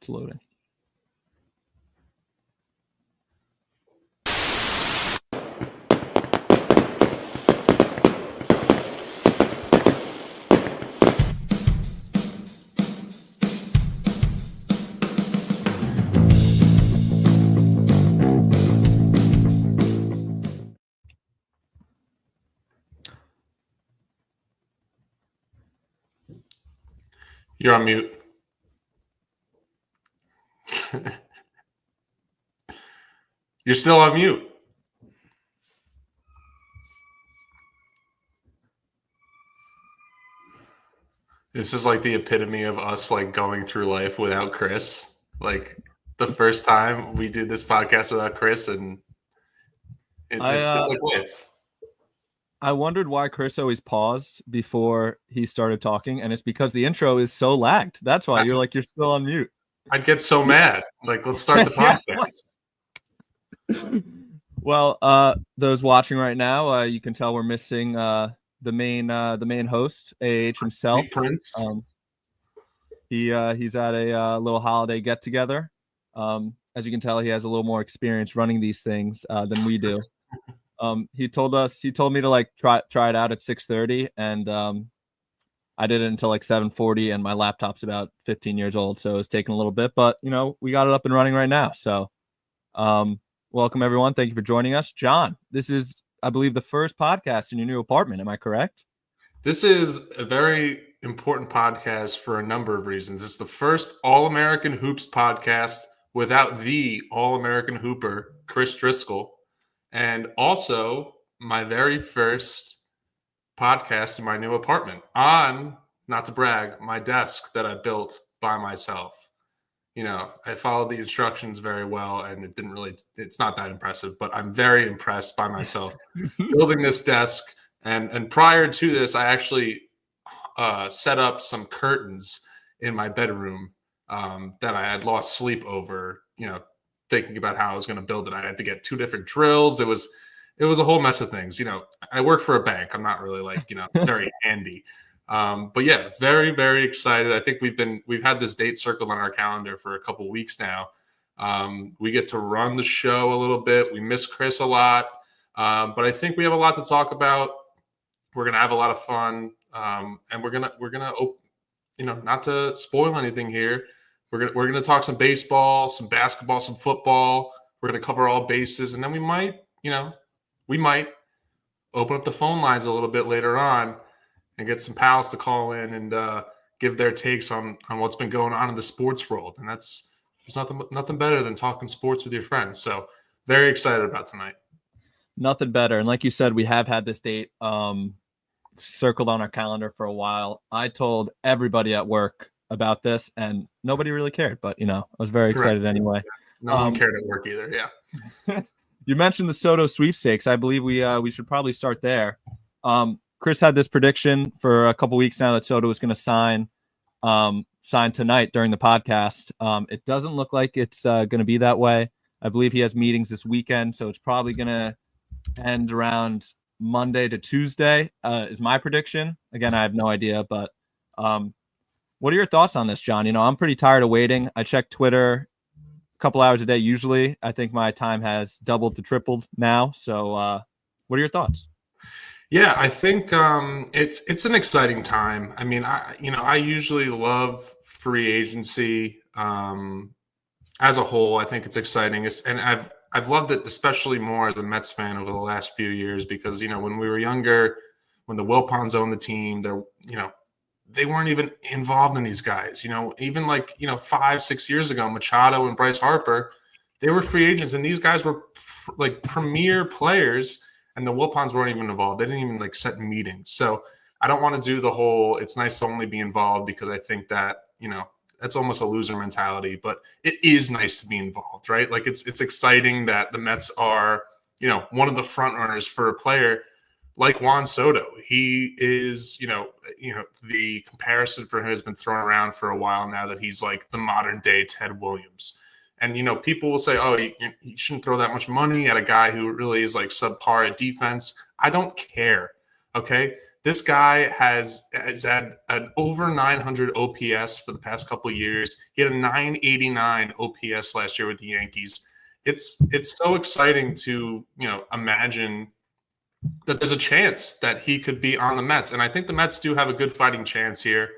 It's loading. You're on mute. You're still on mute. This is like the epitome of us like going through life without Chris. Like the first time we did this podcast without Chris, and it's like life. I wondered why Chris always paused before he started talking, and it's because the intro is so lagged. That's why you're still on mute. I'd get so mad. Like, let's start the podcast. Well, those watching right now, you can tell we're missing the main host, AH himself. Prince. He's at a little holiday get together. As you can tell, he has a little more experience running these things than we do. He told me to like try it out at 6:30, and I did it until like 7:40, and my laptop's about 15 years old, so it's taking a little bit, but we got it up and running right now. So welcome everyone. Thank you for joining us. John, this is, I believe, the first podcast in your new apartment. Am I correct? This is a very important podcast for a number of reasons. It's the first All-American Hoops podcast without the All-American Hooper, Chris Driscoll. And also my very first podcast in my new apartment on, not to brag, my desk that I built by myself. I followed the instructions very well, and it's not that impressive, but I'm very impressed by myself building this desk. And prior to this, I actually set up some curtains in my bedroom that I had lost sleep over, thinking about how I was going to build it. I had to get 2 different drills. It was a whole mess of things. I work for a bank. I'm not really very handy. But yeah, very, very excited. I think we've had this date circled on our calendar for a couple weeks now. We get to run the show a little bit. We miss Chris a lot. But I think we have a lot to talk about. We're going to have a lot of fun. And we're going to, not to spoil anything here, we're going to talk some baseball, some basketball, some football. We're going to cover all bases, and then we might open up the phone lines a little bit later on and get some pals to call in and give their takes on what's been going on in the sports world. And there's nothing better than talking sports with your friends. So very excited about tonight. Nothing better. And like you said, we have had this date circled on our calendar for a while. I told everybody at work about this, and nobody really cared, but I was very excited anyway. No one cared at work either. Yeah. You mentioned the Soto sweepstakes. I believe we should probably start there. Chris had this prediction for a couple weeks now that Soto was going to sign tonight during the podcast. It doesn't look like it's going to be that way. I believe he has meetings this weekend, so it's probably going to end around Monday to Tuesday is my prediction. Again, I have no idea, but what are your thoughts on this, John? I'm pretty tired of waiting. I check Twitter a couple hours a day usually. I think my time has doubled to tripled now. So what are your thoughts? Yeah, I think it's an exciting time. I mean, I usually love free agency as a whole. I think it's exciting, and I've loved it especially more as a Mets fan over the last few years because when we were younger, when the Wilpons owned the team, they weren't even involved in these guys. Even 5-6 years ago, Machado and Bryce Harper, they were free agents, and these guys were like premier players. And the Wilpons weren't even involved. They didn't even set meetings. So I don't want to do the whole, it's nice to only be involved because I think that, that's almost a loser mentality, but it is nice to be involved, right? Like it's exciting that the Mets are, one of the front runners for a player like Juan Soto. He is, the comparison for him has been thrown around for a while now that he's like the modern day Ted Williams. And, people will say, oh, you shouldn't throw that much money at a guy who really is like subpar at defense. I don't care. Okay. This guy has had an over 900 OPS for the past couple of years. He had a 989 OPS last year with the Yankees. It's so exciting to imagine that there's a chance that he could be on the Mets, and I think the Mets do have a good fighting chance here.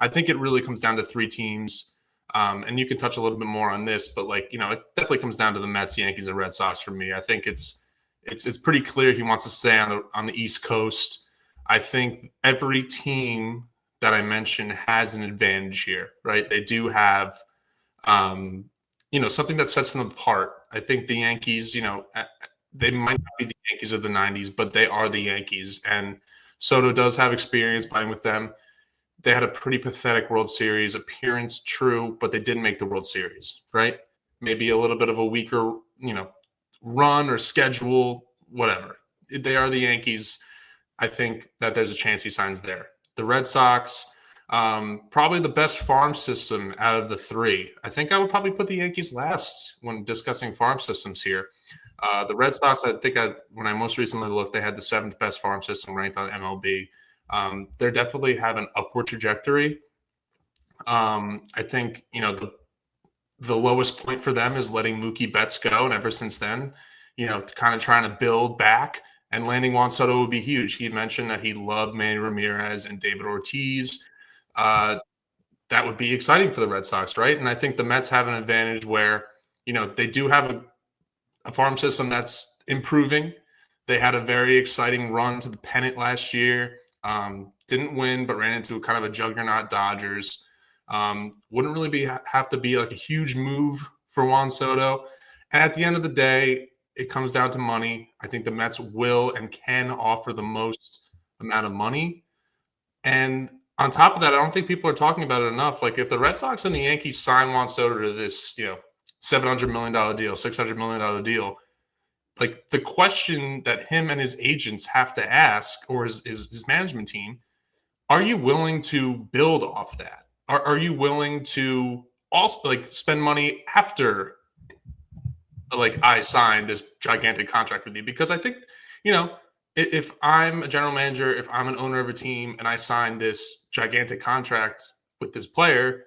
I think it really comes down to three teams, and you can touch a little bit more on this, but it definitely comes down to the Mets, Yankees, and Red Sox for me. I think it's pretty clear he wants to stay on the East Coast. I think every team that I mentioned has an advantage here, right? They do have, something that sets them apart. I think the Yankees, they might not be the Yankees of the 90s, but they are the Yankees. And Soto does have experience playing with them. They had a pretty pathetic World Series appearance, true, but they didn't make the World Series, right? Maybe a little bit of a weaker, run or schedule, whatever. They are the Yankees. I think that there's a chance he signs there. The Red Sox, probably the best farm system out of the three. I think I would probably put the Yankees last when discussing farm systems here. The Red Sox, I think when I most recently looked, they had the seventh best farm system ranked on MLB. They definitely have an upward trajectory. I think, the lowest point for them is letting Mookie Betts go. And ever since then, kind of trying to build back, and landing Juan Soto would be huge. He mentioned that he loved Manny Ramirez and David Ortiz. That would be exciting for the Red Sox, right? And I think the Mets have an advantage where, they do have a farm system that's improving. They had a very exciting run to the pennant last year. Didn't win, but ran into kind of a juggernaut Dodgers. Wouldn't really have to be like a huge move for Juan Soto. And at the end of the day, it comes down to money. I think the Mets will and can offer the most amount of money. And on top of that, I don't think people are talking about it enough. Like, if the Red Sox and the Yankees sign Juan Soto to this, $700 million deal, $600 million deal, like, the question that him and his agents have to ask, or his management team, are you willing to build off that? Are you willing to also spend money after I signed this gigantic contract with you? Because I think, if I'm a general manager, if I'm an owner of a team and I sign this gigantic contract with this player,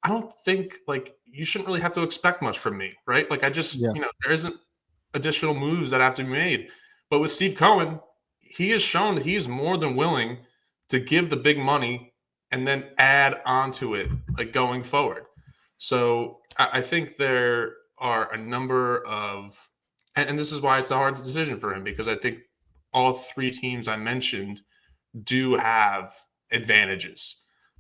I don't think you shouldn't really have to expect much from me, right? There isn't additional moves that have to be made. But with Steve Cohen, he has shown that he is more than willing to give the big money and then add onto it going forward. So I think there are a number of, and this is why it's a hard decision for him, because I think all three teams I mentioned do have advantages.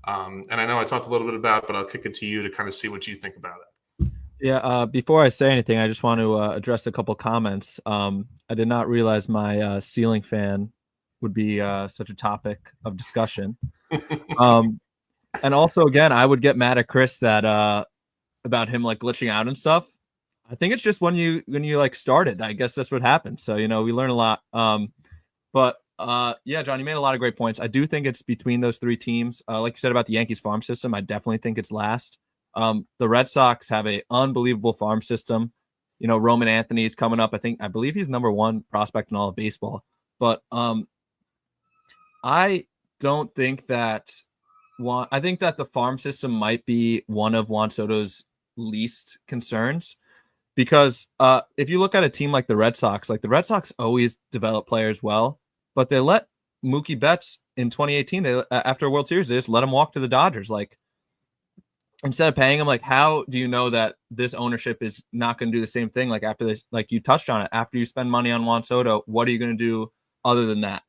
And I know I talked a little bit about it, but I'll kick it to you to kind of see what you think about it. Yeah, before I say anything, I just want to address a couple comments. I did not realize my ceiling fan would be such a topic of discussion. And also, again, I would get mad at Chris that about him glitching out and stuff. I think it's just when you started. I guess that's what happened. So we learn a lot. But yeah, John, you made a lot of great points. I do think it's between those three teams. Like you said about the Yankees farm system, I definitely think it's last. The Red Sox have an unbelievable farm system. Roman Anthony's coming up. I believe he's number one prospect in all of baseball. But I don't think that I think that the farm system might be one of Juan Soto's least concerns, because if you look at a team like the Red Sox always develop players well, but they let Mookie Betts in 2018, after a World Series, they just let him walk to the Dodgers. Instead of paying him, how do you know that this ownership is not going to do the same thing? After this, you touched on it, after you spend money on Juan Soto, what are you going to do other than that?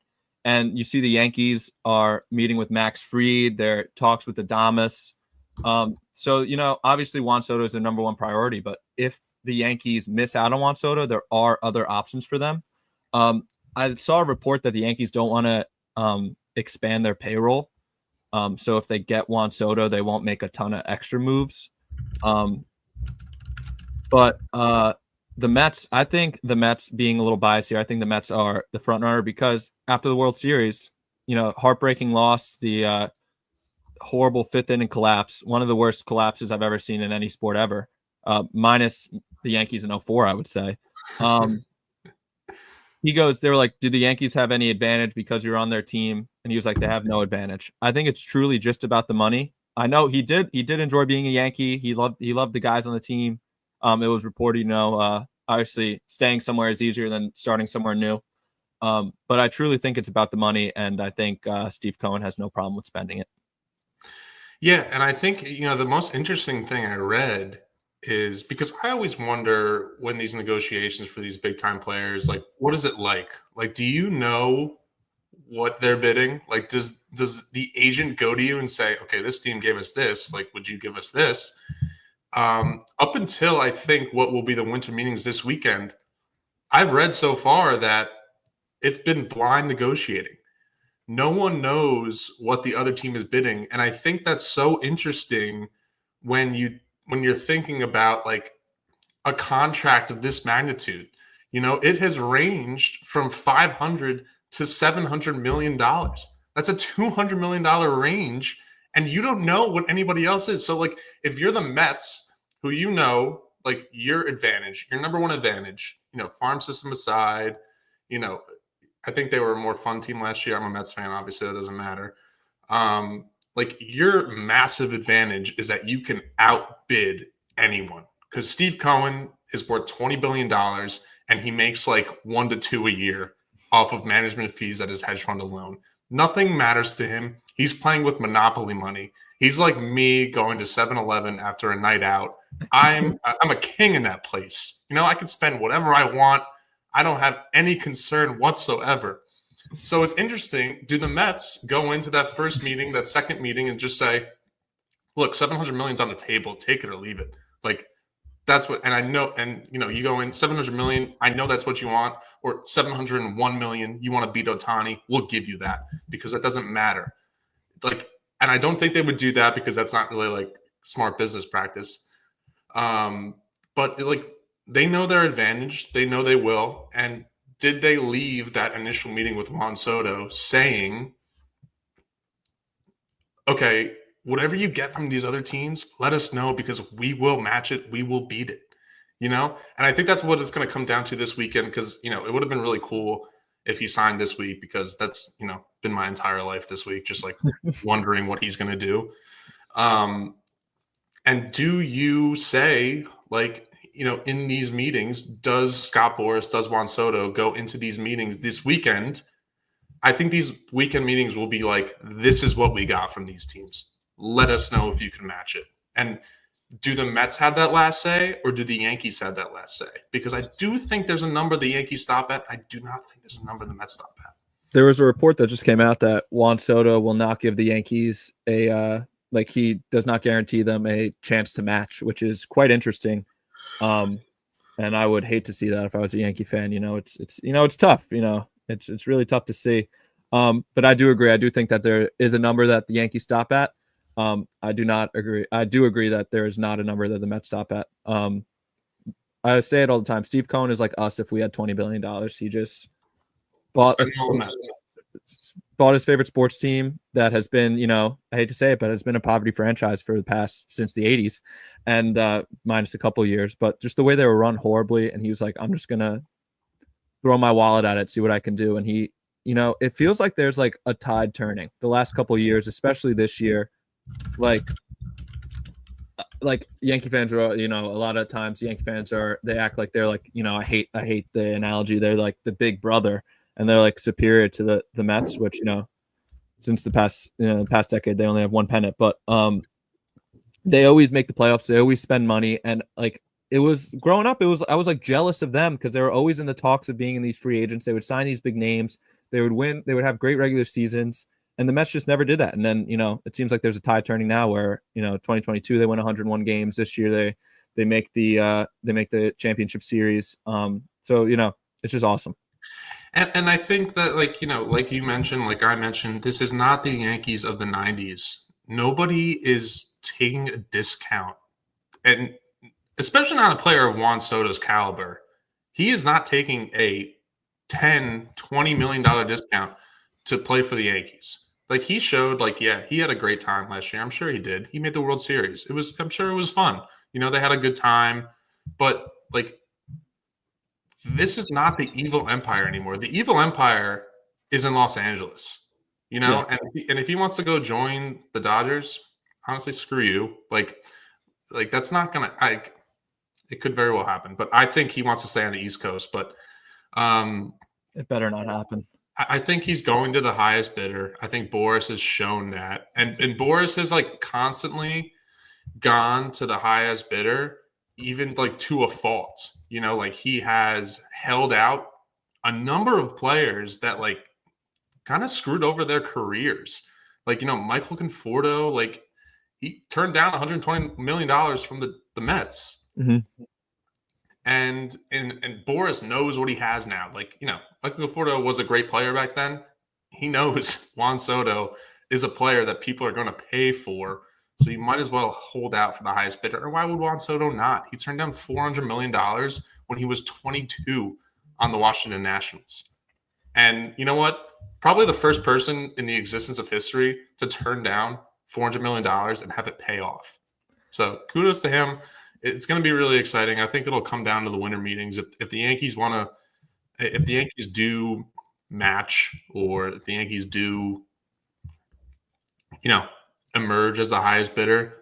And you see the Yankees are meeting with Max Fried. Their talks with Adames. So, obviously Juan Soto is their number one priority. But if the Yankees miss out on Juan Soto, there are other options for them. I saw a report that the Yankees don't want to expand their payroll. So if they get Juan Soto, they won't make a ton of extra moves. But the Mets, I think the Mets, being a little biased here, I think the Mets are the front runner, because after the World Series, heartbreaking loss, the horrible fifth inning collapse, one of the worst collapses I've ever seen in any sport ever, minus the Yankees in 2004, I would say. he goes, they were like, do the Yankees have any advantage because you're on their team? And he was like, they have no advantage. I think it's truly just about the money. I know he did enjoy being a Yankee. He loved the guys on the team. It was reported, obviously staying somewhere is easier than starting somewhere new. But I truly think it's about the money, and I think Steve Cohen has no problem with spending it. Yeah, and I think, the most interesting thing I read is because I always wonder when these negotiations for these big time players, like, what is it like? Like, do you know what they're bidding? Like, does the agent go to you and say, okay, this team gave us this, like, would you give us this? Up until I think what will be the winter meetings this weekend, I've read so far that it's been blind negotiating. No one knows what the other team is bidding, and I think that's so interesting when you're thinking about like a contract of this magnitude. It has ranged from 500 to 700 million dollars. That's a 200 million dollar range, and you don't know what anybody else is. So like if you're the Mets, who like your advantage, your number one advantage, farm system aside, I think they were a more fun team last year. I'm a Mets fan, obviously that doesn't matter. Like your massive advantage is that you can outbid anyone because Steve Cohen is worth $20 billion and he makes like 1 to 2 a year off of management fees at his hedge fund alone. Nothing matters to him. He's playing with monopoly money. He's like me going to 7-Eleven after a night out. I'm a king in that place. I can spend whatever I want. I don't have any concern whatsoever. So it's interesting. Do the Mets go into that first meeting, that second meeting, and just say, look, 700 million's on the table. Take it or leave it. Like, that's what, and I know, and you go in 700 million. I know that's what you want, or 701 million. You want to beat Ohtani. We'll give you that because that doesn't matter. Like, and I don't think they would do that because that's not really like smart business practice. But like, they know their advantage. They know they will. And did they leave that initial meeting with Juan Soto saying, okay, whatever you get from these other teams, let us know because we will match it. We will beat it, And I think that's what it's going to come down to this weekend because, it would have been really cool if he signed this week because that's, been my entire life this week, just like wondering what he's going to do. And do you say, like, in these meetings, does Scott Boras, does Juan Soto go into these meetings this weekend? I think these weekend meetings will be like, this is what we got from these teams. Let us know if you can match it. And do the Mets have that last say or do the Yankees have that last say? Because I do think there's a number the Yankees stop at. I do not think there's a number the Mets stop at. There was a report that just came out that Juan Soto will not give the Yankees he does not guarantee them a chance to match, which is quite interesting. And I would hate to see that if I was a Yankee fan. It's tough. It's really tough to see. But I do agree. I do think that there is a number that the Yankees stop at. I do not agree. I do agree that there is not a number that the Mets stop at. I say it all the time. Steve Cohen is like us if we had $20 billion. He just bought his favorite sports team that has been, I hate to say it, but it's been a poverty franchise for the past since the 80s and minus a couple of years. But just the way they were run horribly. And he was like, I'm just going to throw my wallet at it, see what I can do. And he, it feels like there's like a tide turning the last couple of years, especially this year. Like Yankee fans are, a lot of times Yankee fans they act like they're like, I hate the analogy. They're like the big brother and they're like superior to the Mets, which, since the past decade, they only have one pennant, but they always make the playoffs. They always spend money. And like, it was growing up, I was like jealous of them because they were always in the talks of being in these free agents. They would sign these big names. They would win. They would have great regular seasons. And the Mets just never did that. And then, it seems like there's a tide turning now where, 2022, they win 101 games. This year, they make the championship series. So, it's just awesome. And I think that, like you mentioned, like I mentioned, this is not the Yankees of the 90s. Nobody is taking a discount. And especially not a player of Juan Soto's caliber. He is not taking a $10, $20 million discount to play for the Yankees. Like he showed, he had a great time last year. I'm sure he did. He made the World Series. I'm sure it was fun. They had a good time. But this is not the evil empire anymore. The evil empire is in Los Angeles, Yeah. and if he wants to go join the Dodgers, honestly, screw you. Like that's not gonna. It could very well happen, but I think he wants to stay on the East Coast. But It better not happen. I think he's going to the highest bidder. I think Boris has shown that, and Boris has like constantly gone to the highest bidder, even like to a fault. Like he has held out a number of players that like kind of screwed over their careers. Like, Michael Conforto, like he turned down $120 million from the Mets. Mm-hmm. And Boris knows what he has now. Like, Michael Conforto was a great player back then. He knows Juan Soto is a player that people are going to pay for. So you might as well hold out for the highest bidder. Or why would Juan Soto not? He turned down $400 million when he was 22 on the Washington Nationals. And you know what? Probably the first person in the existence of history to turn down $400 million and have it pay off. So kudos to him. It's going to be really exciting. I think it'll come down to the winter meetings. If the Yankees if the Yankees do match, or if the Yankees do, emerge as the highest bidder,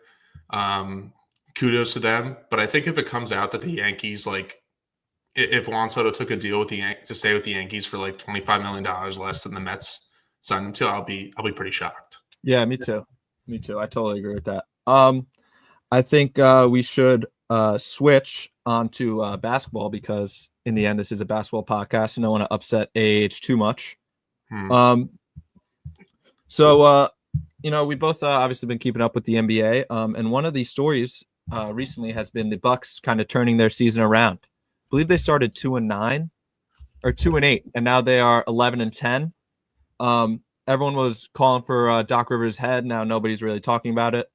kudos to them. But I think if it comes out that the Yankees, like, if Juan Soto took a deal with the Yankees to stay with the Yankees for like $25 million less than the Mets signed him to, I'll be pretty shocked. Yeah, me too. Me too. I totally agree with that. I think we should switch onto basketball, because in the end, this is a basketball podcast, and I don't want to upset AH too much. So we both obviously been keeping up with the NBA, and one of the stories recently has been the Bucks kind of turning their season around. I believe they started 2-9 or 2-8, and now they are 11-10. Everyone was calling for Doc Rivers' head. Now nobody's really talking about it.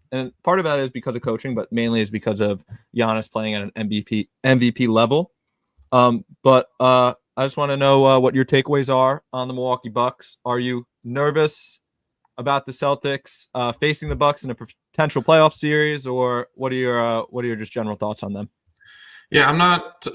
And part of that is because of coaching, but mainly is because of Giannis playing at an MVP level. But I just want to know what your takeaways are on the Milwaukee Bucks. Are you nervous about the Celtics facing the Bucks in a potential playoff series, or what are your just general thoughts on them? Yeah, I'm not.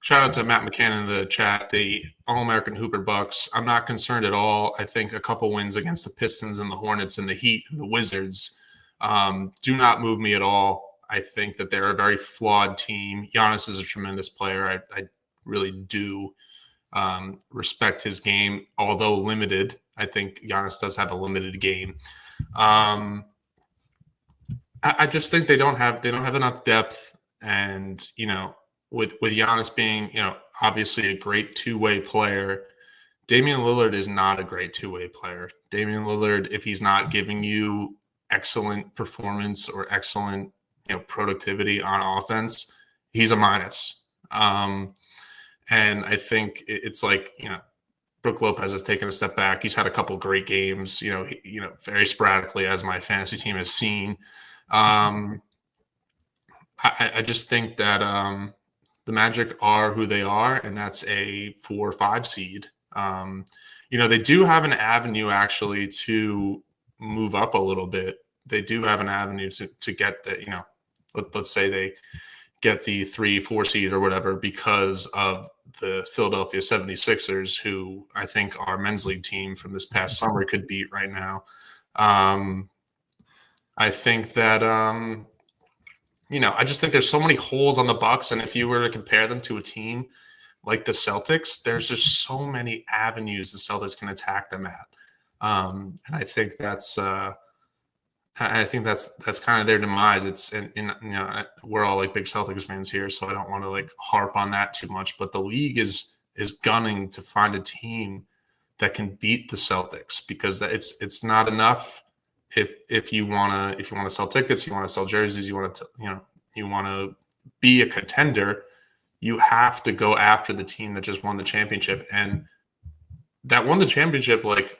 Shout out to Matt McCann in the chat, the All-American Hooper Bucks. I'm not concerned at all. I think a couple wins against the Pistons and the Hornets and the Heat and the Wizards do not move me at all. I think that they're a very flawed team. Giannis is a tremendous player. I really do respect his game, although limited. I think Giannis does have a limited game. I just think they don't have enough depth. And, with Giannis being, obviously a great two-way player, Damian Lillard is not a great two-way player. Damian Lillard, if he's not giving you excellent performance or excellent, productivity on offense, he's a minus. And I think it's like, Brook Lopez has taken a step back. He's had a couple great games, very sporadically, as my fantasy team has seen. I just think that the Magic are who they are, and that's a 4 or 5 seed. They do have an avenue actually to move up a little bit. They do have an avenue to get the, let's say they get the 3-4 seed or whatever, because of the Philadelphia 76ers, who I think our men's league team from this past summer could beat right now. I think that I just think there's so many holes on the Bucks, and if you were to compare them to a team like the Celtics, there's just so many avenues the Celtics can attack them at, and I think that's kind of their demise. It's we're all like big Celtics fans here, so I don't want to like harp on that too much. But the league is gunning to find a team that can beat the Celtics, because it's not enough. If you want to sell tickets, you want to sell jerseys, you want to be a contender, you have to go after the team that just won the championship. And that won the championship, like,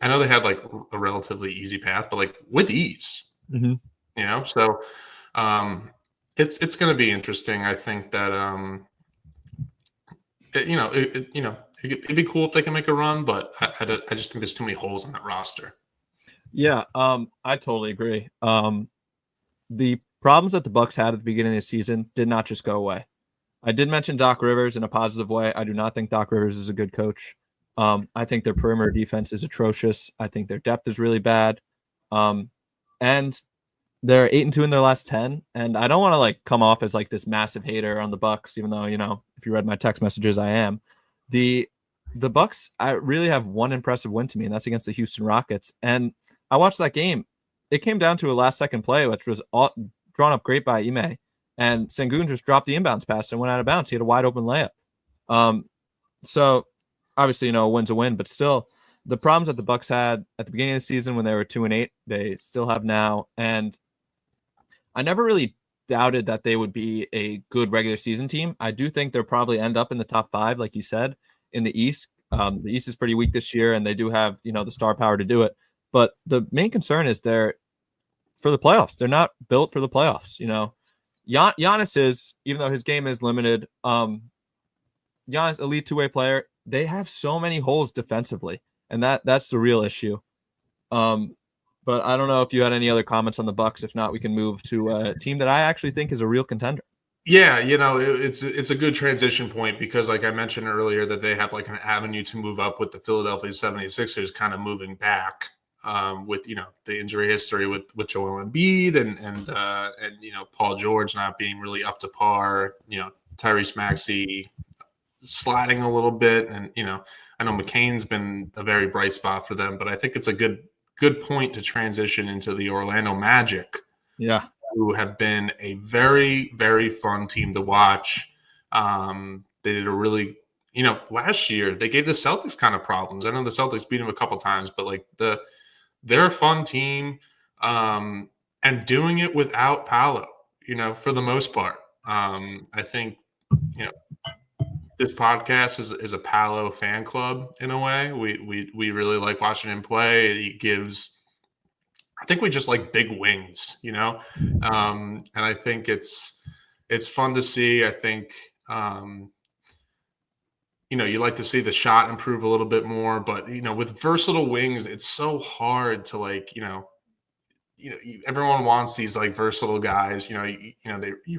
I know they had like a relatively easy path, but like with ease. Mm-hmm. So it's going to be interesting. I think that it'd be cool if they can make a run, but I just think there's too many holes in that roster. Yeah, I totally agree. The problems that the Bucks had at the beginning of the season did not just go away. I did mention Doc Rivers in a positive way. I do not think Doc Rivers is a good coach. I think their perimeter defense is atrocious. I think their depth is really bad. And they're 8-2 in their last 10. And I don't want to like come off as like this massive hater on the Bucks, even though, if you read my text messages, I am. The Bucks, I really have one impressive win to me, and that's against the Houston Rockets. And I watched that game. It came down to a last second play, which was drawn up great by Ime. And Sengun just dropped the inbounds pass and went out of bounds. He had a wide open layup. So obviously, a win's a win, but still the problems that the Bucks had at the beginning of the season when they were 2-8, they still have now. And I never really doubted that they would be a good regular season team. I do think they'll probably end up in the top 5, like you said, in the East. The East is pretty weak this year, and they do have, the star power to do it. But the main concern is they're for the playoffs. They're not built for the playoffs. Giannis is, even though his game is limited, Giannis, elite two-way player. They have so many holes defensively, and that's the real issue. But I don't know if you had any other comments on the Bucks. If not, we can move to a team that I actually think is a real contender. Yeah, it's a good transition point because, like I mentioned earlier, that they have like an avenue to move up with the Philadelphia 76ers kind of moving back with the injury history with Joel Embiid and Paul George not being really up to par. Tyrese Maxey sliding a little bit, and I know McCain's been a very bright spot for them, but I think it's a good point to transition into the Orlando Magic. Yeah. Who have been a very, very fun team to watch. They did a really, last year they gave the Celtics kind of problems. I know the Celtics beat them a couple times, but like they're a fun team and doing it without Paolo, for the most part. I think, this podcast is a Paolo fan club in a way. We really like watching him play. He gives, I think we just like big wings, and I think it's fun to see. I think, you like to see the shot improve a little bit more, but with versatile wings, it's so hard to like, everyone wants these like versatile guys. You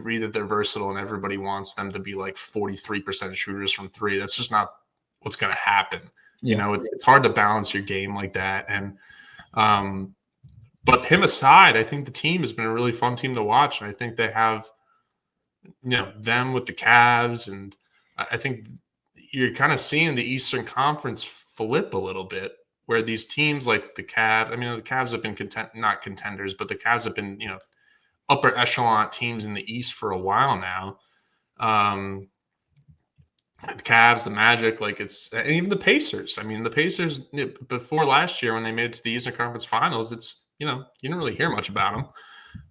read that they're versatile, and everybody wants them to be like 43% shooters from three. That's just not what's going to happen. Yeah. It's hard to balance your game like that, and but him aside, I think the team has been a really fun team to watch, and I think they have, them with the Cavs, and I think you're kind of seeing the Eastern Conference flip a little bit, where these teams like the Cavs, the Cavs have been not contenders, but the Cavs have been, upper echelon teams in the East for a while now. The Cavs, the Magic, and even the Pacers. The Pacers before last year when they made it to the Eastern Conference Finals, it's, you didn't really hear much about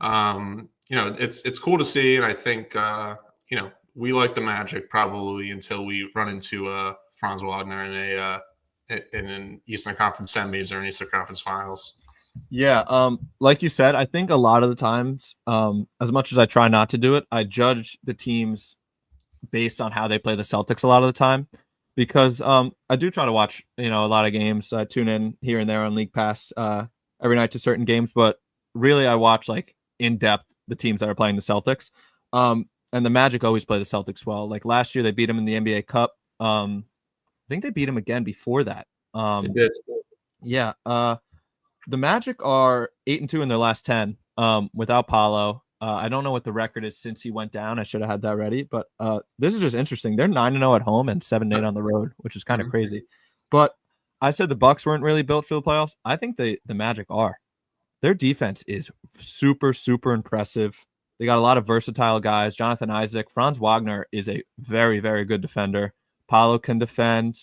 them. It's cool to see, and I think we like the Magic probably until we run into Franz Wagner in an Eastern Conference semis or an Eastern Conference Finals. Yeah, like you said, I think a lot of the times, as much as I try not to do it, I judge the teams based on how they play the Celtics a lot of the time, because I do try to watch a lot of games. I tune in here and there on League Pass every night to certain games, but really I watch like in depth the teams that are playing the Celtics. And the Magic always play the Celtics well. Like last year they beat them in the NBA Cup. I think they beat them again before that. They did. Yeah. The Magic are 8-2 in their last 10 without Paolo. I don't know what the record is since he went down. I should have had that ready, but this is just interesting. They're 9-0 at home and 7-8 on the road, which is kind of crazy. But I said the Bucks weren't really built for the playoffs. I think the Magic are. Their defense is super, super impressive. They got a lot of versatile guys. Jonathan Isaac, Franz Wagner is a very, very good defender. Paolo can defend.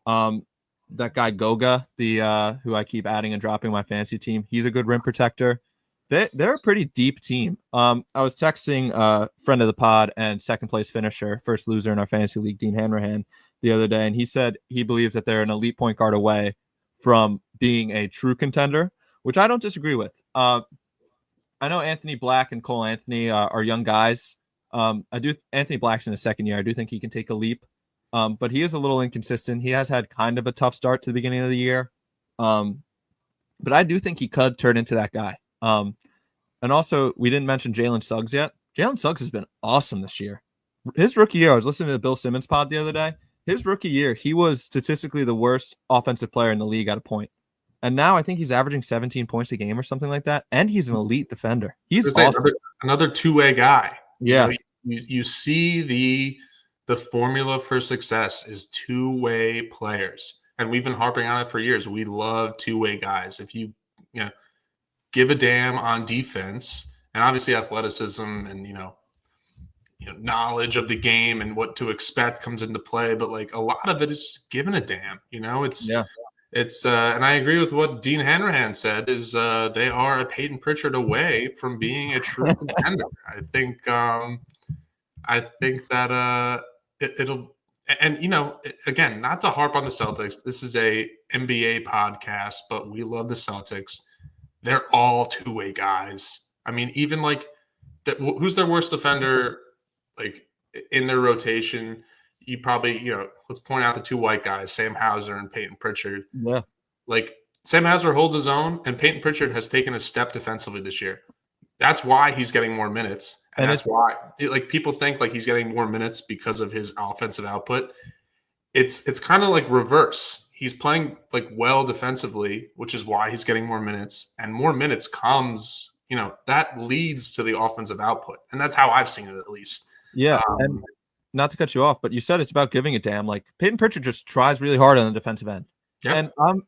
That guy Goga, who I keep adding and dropping my fantasy team, he's a good rim protector. They're a pretty deep team. I was texting a friend of the pod and second place finisher, first loser in our fantasy league, Dean Hanrahan, the other day, and he said he believes that they're an elite point guard away from being a true contender, which I don't disagree with. I know Anthony Black and Cole Anthony are young guys. Anthony Black's in his second year. I do think he can take a leap, but he is a little inconsistent. He has had kind of a tough start to the beginning of the year, but I do think he could turn into that guy. And also, we didn't mention Jalen Suggs yet. Jalen Suggs has been awesome this year. His rookie year, I was listening to the Bill Simmons pod the other day. His rookie year, he was statistically the worst offensive player in the league at a point. And now I think he's averaging 17 points a game or something like that. And he's an elite defender. He's awesome. Another two-way guy. Yeah. You see the formula for success is two-way players. And we've been harping on it for years. We love two-way guys. If you give a damn on defense and obviously athleticism and knowledge of the game and what to expect comes into play, but like a lot of it is giving a damn. It's and I agree with what Dean Hanrahan said is they are a Peyton Pritchard away from being a true contender. I think that it'll and again, not to harp on the Celtics. This is a NBA podcast, but we love the Celtics. They're all two-way guys. I mean, even like who's their worst defender like in their rotation? You probably, let's point out the two white guys, Sam Hauser and Peyton Pritchard. Yeah. Like Sam Hauser holds his own, and Peyton Pritchard has taken a step defensively this year. That's why he's getting more minutes. And that's why people think like he's getting more minutes because of his offensive output. It's kind of like reverse. He's playing like well defensively, which is why he's getting more minutes, and more minutes comes, that leads to the offensive output. And that's how I've seen it, at least. Yeah. And not to cut you off, but you said it's about giving a damn. Like Peyton Pritchard just tries really hard on the defensive end. Yep. And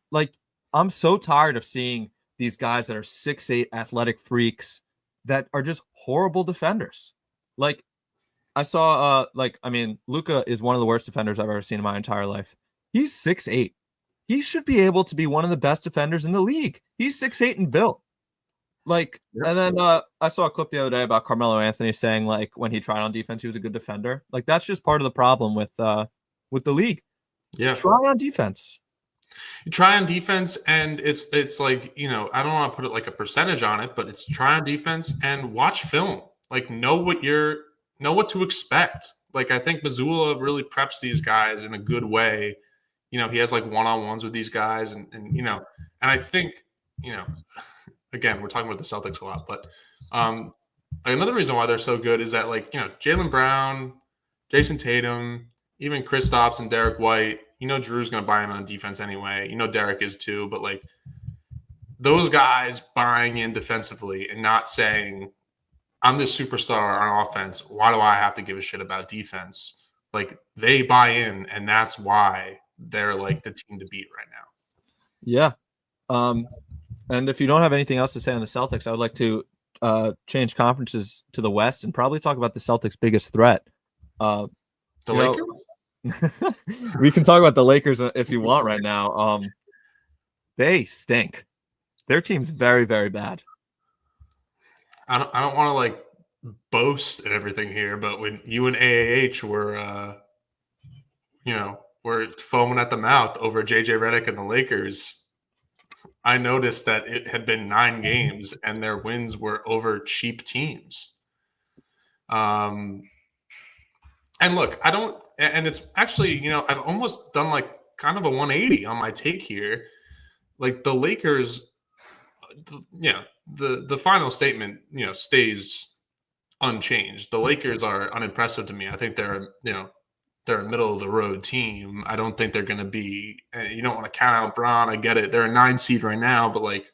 I'm so tired of seeing these guys that are 6'8" athletic freaks that are just horrible defenders. Like I saw, Luka is one of the worst defenders I've ever seen in my entire life. He's 6'8". He should be able to be one of the best defenders in the league. He's 6'8" and built. And then I saw a clip the other day about Carmelo Anthony saying like when he tried on defense, he was a good defender. Like that's just part of the problem with the league. Yeah. Try on defense. You try on defense, and it's like, I don't want to put it like a percentage on it, but it's try on defense and watch film. Like know what to expect. Like I think Mazzulla really preps these guys in a good way. He has like one-on-ones with these guys and and I think, again, we're talking about the Celtics a lot, but another reason why they're so good is that Jaylen Brown, Jason Tatum, even Kristaps and Derek White, Drew's going to buy in on defense anyway. Derek is too, but like those guys buying in defensively and not saying, I'm this superstar on offense. Why do I have to give a shit about defense? Like they buy in, and that's why they're like the team to beat right now. Yeah. And if you don't have anything else to say on the Celtics, I would like to change conferences to the West and probably talk about the Celtics' biggest threat. The Lakers? We can talk about the Lakers if you want right now. They stink. Their team's very, very bad. I don't want to like boast and everything here, but when you and AAH were, were foaming at the mouth over JJ Redick and the Lakers, I noticed that it had been 9 games and their wins were over cheap teams. And look, and it's actually, I've almost done like kind of a 180 on my take here. Like the Lakers, the final statement, stays unchanged. The Lakers are unimpressive to me. I think they're a middle of the road team. I don't think they're going to be, you don't want to count out Bron. I get it. They're a 9 seed right now, but like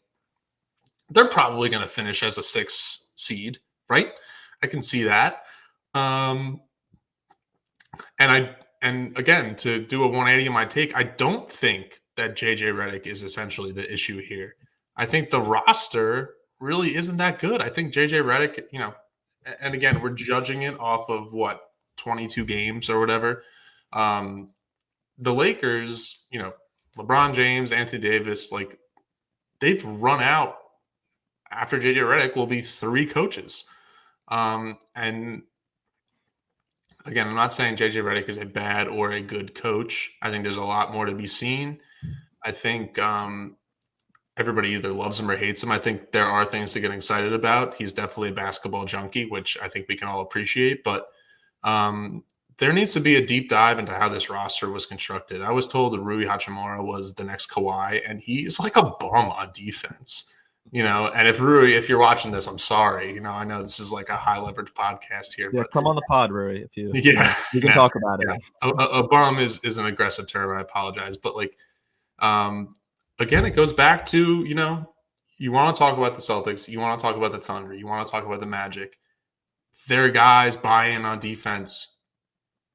they're probably going to finish as a 6 seed, right? I can see that. And again, to do a 180 in my take, I don't think that JJ Redick is essentially the issue here. I think the roster really isn't that good. I think JJ Redick, and again, we're judging it off of 22 games or whatever. The Lakers, LeBron James, Anthony Davis, like they've run out after JJ Redick will be 3 coaches. And again, I'm not saying JJ Redick is a bad or a good coach. I think there's a lot more to be seen. I think everybody either loves him or hates him. I think there are things to get excited about. He's definitely a basketball junkie, which I think we can all appreciate. But there needs to be a deep dive into how this roster was constructed. I was told that Rui Hachimura was the next Kawhi, and he's like a bum on defense. And if you're watching this, I'm sorry. I know this is like a high leverage podcast here, Yeah, but come on the pod, Rory, if you yeah, we can talk about yeah. it. A bum is an aggressive term. I apologize, but like, again, it goes back to you want to talk about the Celtics, you want to talk about the Thunder, you want to talk about the Magic. Their guys buy in on defense.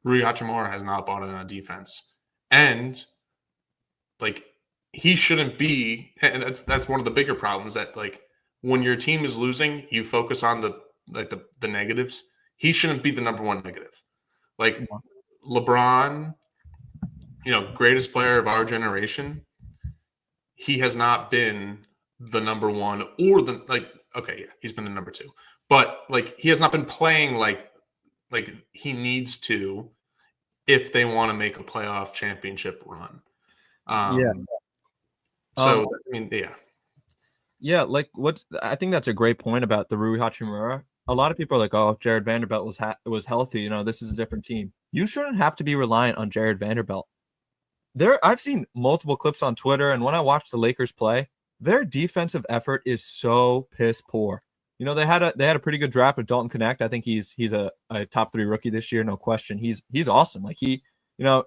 Rui Hachimura has not bought in on defense, and like he shouldn't be. And that's one of the bigger problems that like when your team is losing, you focus on the negatives. He shouldn't be the number one negative. Like LeBron, greatest player of our generation, he has not been the number one or okay, yeah, he's been the number two. But like he has not been playing like he needs to if they want to make a playoff championship run. Yeah. So I mean, yeah. Yeah, like I think that's a great point about the Rui Hachimura. A lot of people are like, "Oh, if Jared Vanderbilt was healthy, this is a different team." You shouldn't have to be reliant on Jared Vanderbilt. I've seen multiple clips on Twitter, and when I watch the Lakers play, their defensive effort is so piss poor. They had a pretty good draft with Dalton Connect. I think he's a top 3 rookie this year, no question. He's awesome. Like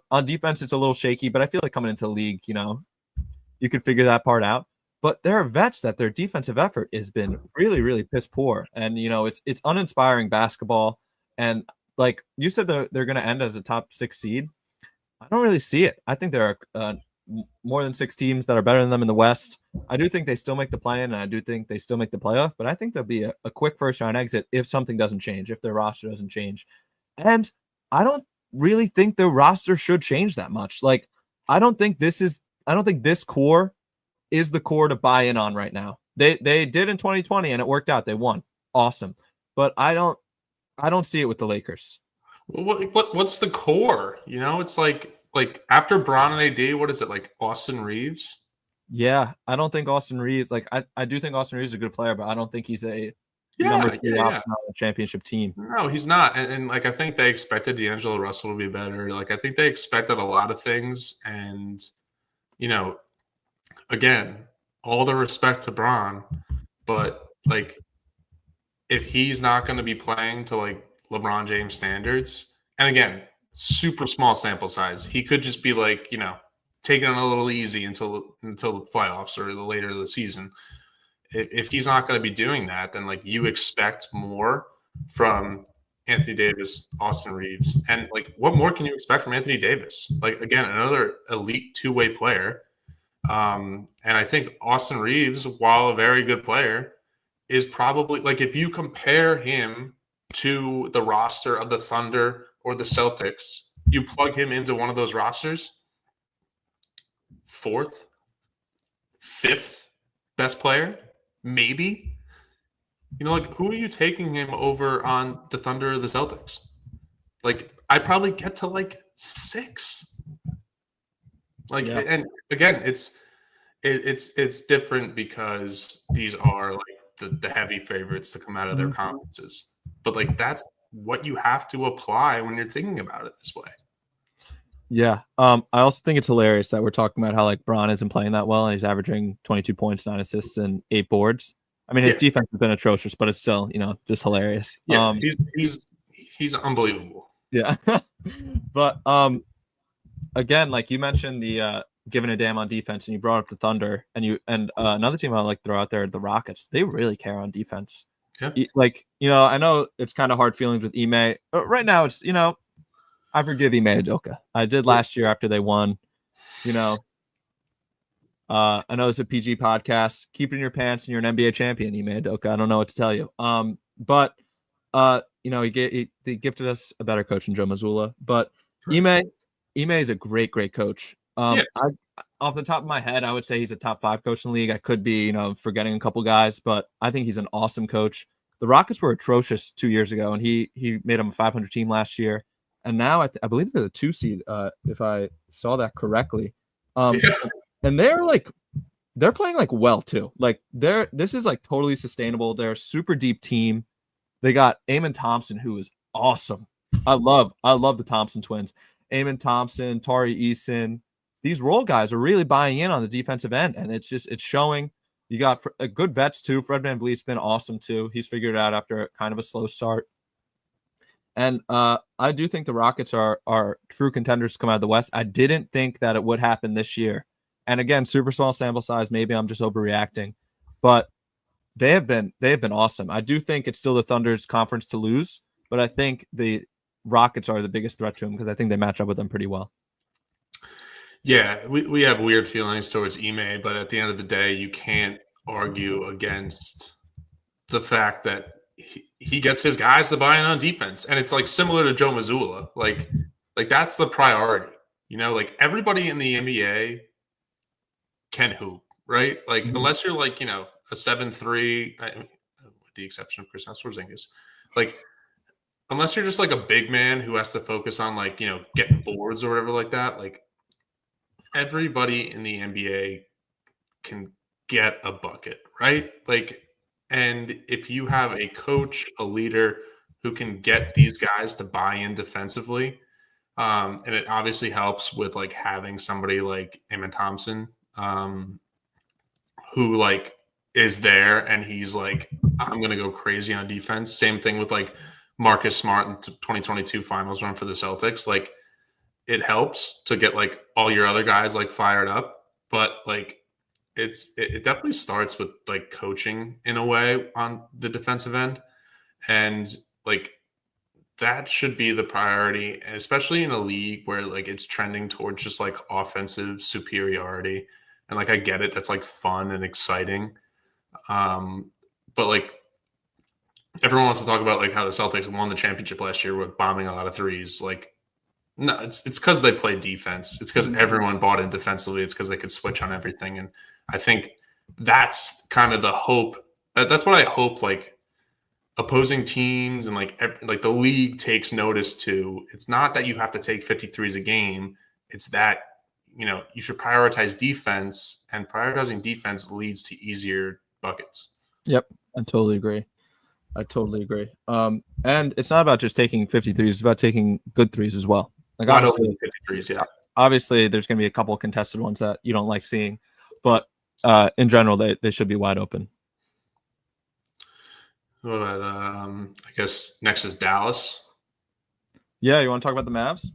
on defense it's a little shaky, but I feel like coming into the league, you could figure that part out. But there are vets that their defensive effort has been really, really piss poor, and it's uninspiring basketball. And like you said, they're going to end as a top 6 seed. I don't really see it. I think there are more than 6 teams that are better than them in the West. I do think they still make the play-in, and I do think they still make the playoff. But I think there'll be a quick first-round exit if something doesn't change, if their roster doesn't change. And I don't really think their roster should change that much. Like I don't think this core is the core to buy in on right now. They did in 2020 and it worked out. They won. Awesome. But I don't see it with the Lakers. What's the core? It's like after Bron and AD, what is it, like Austin Reeves? Yeah, I don't think Austin Reeves, I do think Austin Reeves is a good player, but I don't think he's a number 3 option on a championship team. No, he's not. And like I think they expected D'Angelo Russell to be better. Like I think they expected a lot of things, and again, all the respect to Bron, but like if he's not going to be playing to like LeBron James standards, and again, super small sample size, he could just be like, taking it a little easy until the playoffs or the later of the season. If he's not going to be doing that, then like you expect more from Anthony Davis, Austin Reeves, and like what more can you expect from Anthony Davis? Like again, another elite 2-way player. And I think Austin Reeves, while a very good player, is probably like if you compare him to the roster of the Thunder or the Celtics, you plug him into one of those rosters, 4th, 5th best player, maybe. Like who are you taking him over on the Thunder or the Celtics? Like I'd probably get to like 6. Like yeah. And again, it's different because these are like the heavy favorites to come out of their conferences. But like that's what you have to apply when you're thinking about it this way. Yeah. I also think it's hilarious that we're talking about how like Bron isn't playing that well and he's averaging 22 points, 9 assists, and 8 boards. I mean, his defense has been atrocious, but it's still, just hilarious. Yeah, he's unbelievable. Yeah. But again, like you mentioned the giving a damn on defense, and you brought up the Thunder, and another team I like to throw out there, the Rockets. They really care on defense. Yeah. I know it's kind of hard feelings with Ime. But right now, it's I forgive Ime Udoka. I did last year after they won. I know it's a PG podcast. Keep it in your pants, and you're an NBA champion, Ime Udoka. I don't know what to tell you. But he gifted us a better coach than Joe Mazzulla. But Ime is a great, great coach. Off the top of my head, I would say he's a top 5 coach in the league. I could be, forgetting a couple guys, but I think he's an awesome coach. The Rockets were atrocious 2 years ago, and he made them a 500 team last year. And now I believe they're the 2 seed, if I saw that correctly. And they're playing like well too. Like this is like totally sustainable. They're a super deep team. They got Amen Thompson, who is awesome. I love the Thompson twins. Amen Thompson, Tari Eason. These role guys are really buying in on the defensive end, and it's showing. You got good vets too. Fred VanVleet's been awesome too. He's figured it out after kind of a slow start. And I do think the Rockets are true contenders to come out of the West. I didn't think that it would happen this year. And again, super small sample size. Maybe I'm just overreacting, but they have been awesome. I do think it's still the Thunder's conference to lose, but I think the Rockets are the biggest threat to them because I think they match up with them pretty well. Yeah, we have weird feelings towards Ime, but at the end of the day, you can't argue against the fact that he gets his guys to buy in on defense. And it's like similar to Joe Mazzulla. Like that's the priority. You know, like everybody in the NBA can hoop, right? Like unless you're like, you know, a 7'3", with the exception of Kristaps Porzingis, like unless you're just like a big man who has to focus on like, you know, getting boards or whatever like that, like everybody in the NBA can get a bucket, right? Like, and if you have a coach, a leader who can get these guys to buy in defensively, and it obviously helps with like having somebody like Amen Thompson, who like is there and he's like, I'm going to go crazy on defense. Same thing with like Marcus Smart in 2022 finals run for the Celtics. Like it helps to get like all your other guys like fired up, but like it definitely starts with like coaching in a way on the defensive end. And like that should be the priority, especially in a league where like it's trending towards just like offensive superiority. And like I get it, that's like fun and exciting. But like everyone wants to talk about like how the Celtics won the championship last year with bombing a lot of threes. Like no, it's because they played defense. It's because everyone bought in defensively. It's because they could switch on everything. And I think that's kind of the hope. That's what I hope like opposing teams and like the league takes notice to. It's not that you have to take 53s a game. It's that, you know, you should prioritize defense, and prioritizing defense leads to easier buckets. Yep, I totally agree. And it's not about just taking 53s. It's about taking good threes as well. Like obviously, 53s, yeah. Obviously, there's going to be a couple of contested ones that you don't like seeing, but in general, they should be wide open. What about I guess next is Dallas. Yeah, you want to talk about the Mavs?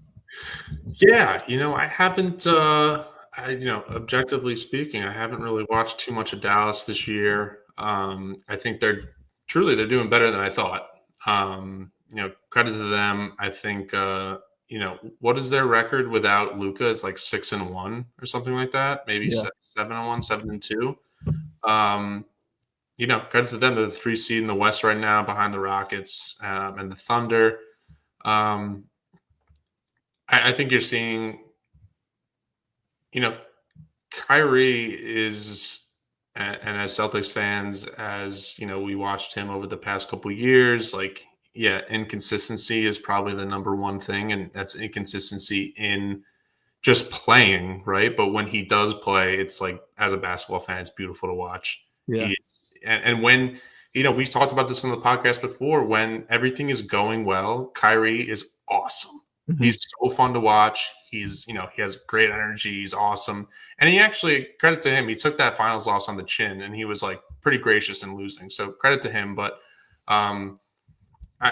Yeah, you know, I haven't objectively speaking, I haven't really watched too much of Dallas this year. I think they're doing better than I thought. You know, credit to them. I think you know, what is their record without Luka? It's like 6-1 or something like that. Maybe 7-1, 7-2. You know, credit to them. They're the 3 seed in the West right now, behind the Rockets and the Thunder. I think you're seeing, you know, Kyrie is, and as Celtics fans, as you know, we watched him over the past couple of years. Like, yeah, inconsistency is probably the number one thing, and that's inconsistency in just playing, right? But when he does play, it's like, as a basketball fan, it's beautiful to watch. Yeah. And when, you know, we've talked about this on the podcast before, when everything is going well, Kyrie is awesome. Mm-hmm. He's so fun to watch. He's, you know, he has great energy. He's awesome. And he actually, credit to him, he took that finals loss on the chin and he was like pretty gracious in losing. So credit to him. But,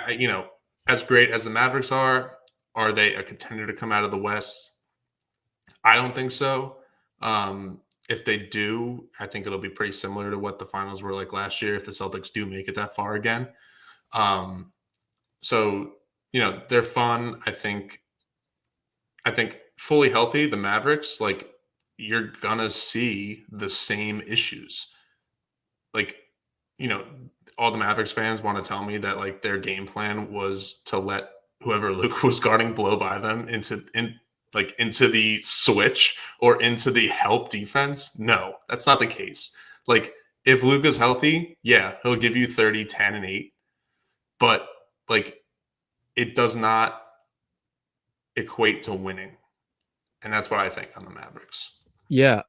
you know, as great as the Mavericks are they a contender to come out of the West? I don't think so. If they do, I think it'll be pretty similar to what the finals were like last year if the Celtics do make it that far again. So, you know, they're fun. I think fully healthy, the Mavericks, like, you're gonna see the same issues. Like, you know, all the Mavericks fans want to tell me that like their game plan was to let whoever Luke was guarding blow by them into the switch or into the help defense. No, that's not the case. Like, if Luka's healthy, yeah, he'll give you 30, 10, and 8. But like, it does not equate to winning. And that's what I think on the Mavericks. Yeah.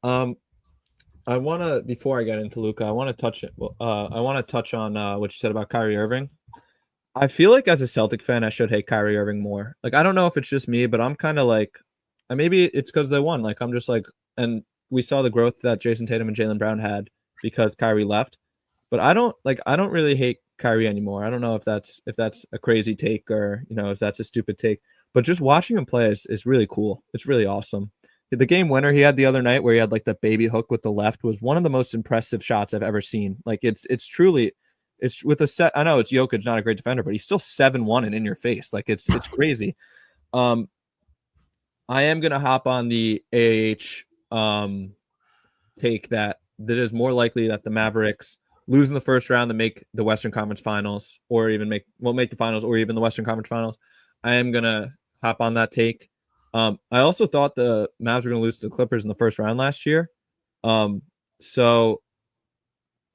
I want to, before I get into Luka, I want to touch on what you said about Kyrie Irving. I feel like as a Celtic fan, I should hate Kyrie Irving more. Like, I don't know if it's just me, but I'm kind of like, and maybe it's because they won. Like, I'm just like, and we saw the growth that Jason Tatum and Jaylen Brown had because Kyrie left. But I don't really hate Kyrie anymore. I don't know if that's a crazy take or if that's a stupid take. But just watching him play is really cool. It's really awesome. The game winner he had the other night where he had like the baby hook with the left was one of the most impressive shots I've ever seen. Like it's truly it's with a set. I know it's Jokic, not a great defender, but he's still 7-1 and in your face. Like it's crazy. I am gonna hop on the AH take that is more likely that the Mavericks lose in the first round to make the Western Conference Finals, or even make the finals, or even the Western Conference Finals. I am gonna hop on that take. I also thought the Mavs were gonna lose to the Clippers in the first round last year. So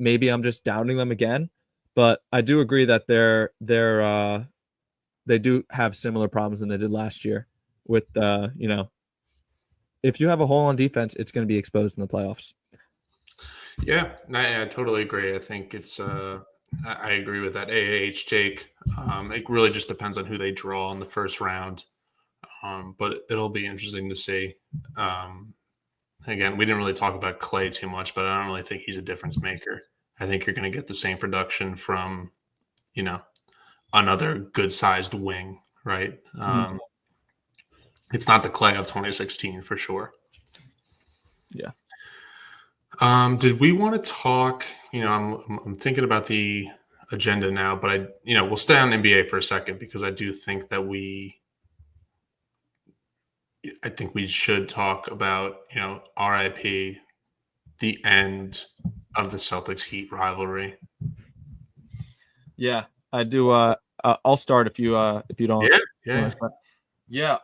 maybe I'm just doubting them again. But I do agree that they do have similar problems than they did last year. With if you have a hole on defense, it's going to be exposed in the playoffs. Yeah, I totally agree. I think it's I agree with that AAH take. It really just depends on who they draw in the first round, but it'll be interesting to see. Again, we didn't really talk about Clay too much, but I don't really think he's a difference maker. I think you're going to get the same production from, another good-sized wing, right? It's not the Clay of 2016 for sure. Yeah. Did we want to talk? I'm thinking about the agenda now, but we'll stay on NBA for a second because I do think that I think we should talk about RIP, the end of the Celtics-Heat rivalry. Yeah, I do. I'll start if you don't. Yeah. Yeah.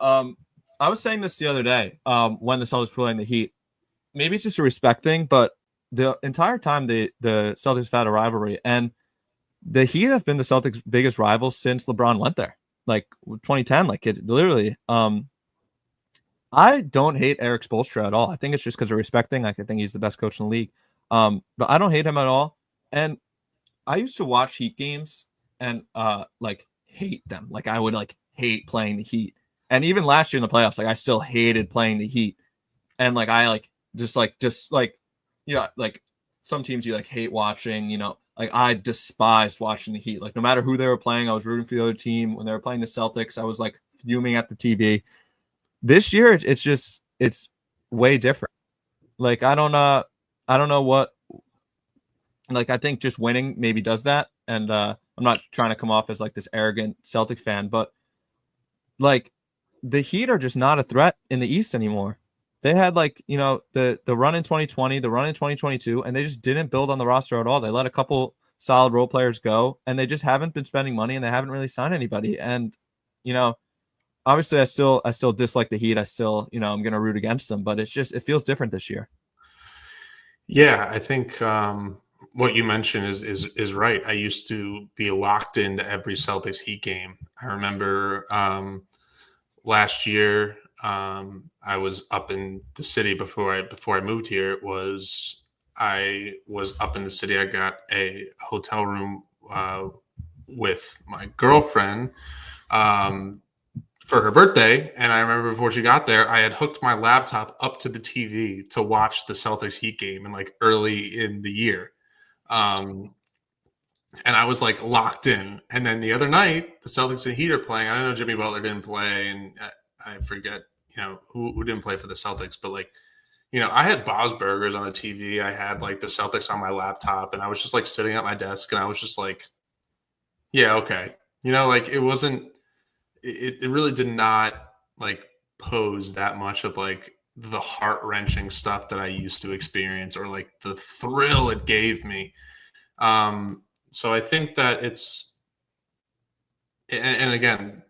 I was saying this the other day. When the Celtics were playing the Heat, maybe it's just a respect thing, but the entire time the Celtics have had a rivalry, and the Heat have been the Celtics' biggest rivals since LeBron went there, like 2010. Like it's literally. I don't hate Eric Spoelstra at all. I think it's just because of respect thing. Like I think he's the best coach in the league. But I don't hate him at all. And I used to watch Heat games and like hate them. Like I would like hate playing the Heat. And even last year in the playoffs, like I still hated playing the Heat. And like I like some teams you like hate watching, like I despised watching the Heat. Like no matter who they were playing, I was rooting for the other team. When they were playing the Celtics, I was like fuming at the TV. This year it's way different. Like I don't know what, like I think just winning maybe does that. And I'm not trying to come off as like this arrogant Celtic fan, but like the Heat are just not a threat in the East anymore. They had like, the run in 2020, the run in 2022, and they just didn't build on the roster at all. They let a couple solid role players go, and they just haven't been spending money, and they haven't really signed anybody. And, obviously I still dislike the Heat. I still, I'm going to root against them, but it feels different this year. Yeah, I think what you mentioned is right. I used to be locked into every Celtics Heat game. I remember last year I was up in the city before I moved here. I was up in the city. I got a hotel room with my girlfriend for her birthday. And I remember before she got there, I had hooked my laptop up to the TV to watch the Celtics Heat game in like early in the year. And I was like locked in. And then the other night, the Celtics and Heat are playing. I know Jimmy Butler didn't play, and I forget, who didn't play for the Celtics, but like, I had Bob's Burgers on the TV. I had like the Celtics on my laptop, and I was just like sitting at my desk, and I was just like, yeah, okay. Like it wasn't, it really did not like pose that much of like the heart-wrenching stuff that I used to experience or like the thrill it gave me. So I think that and again,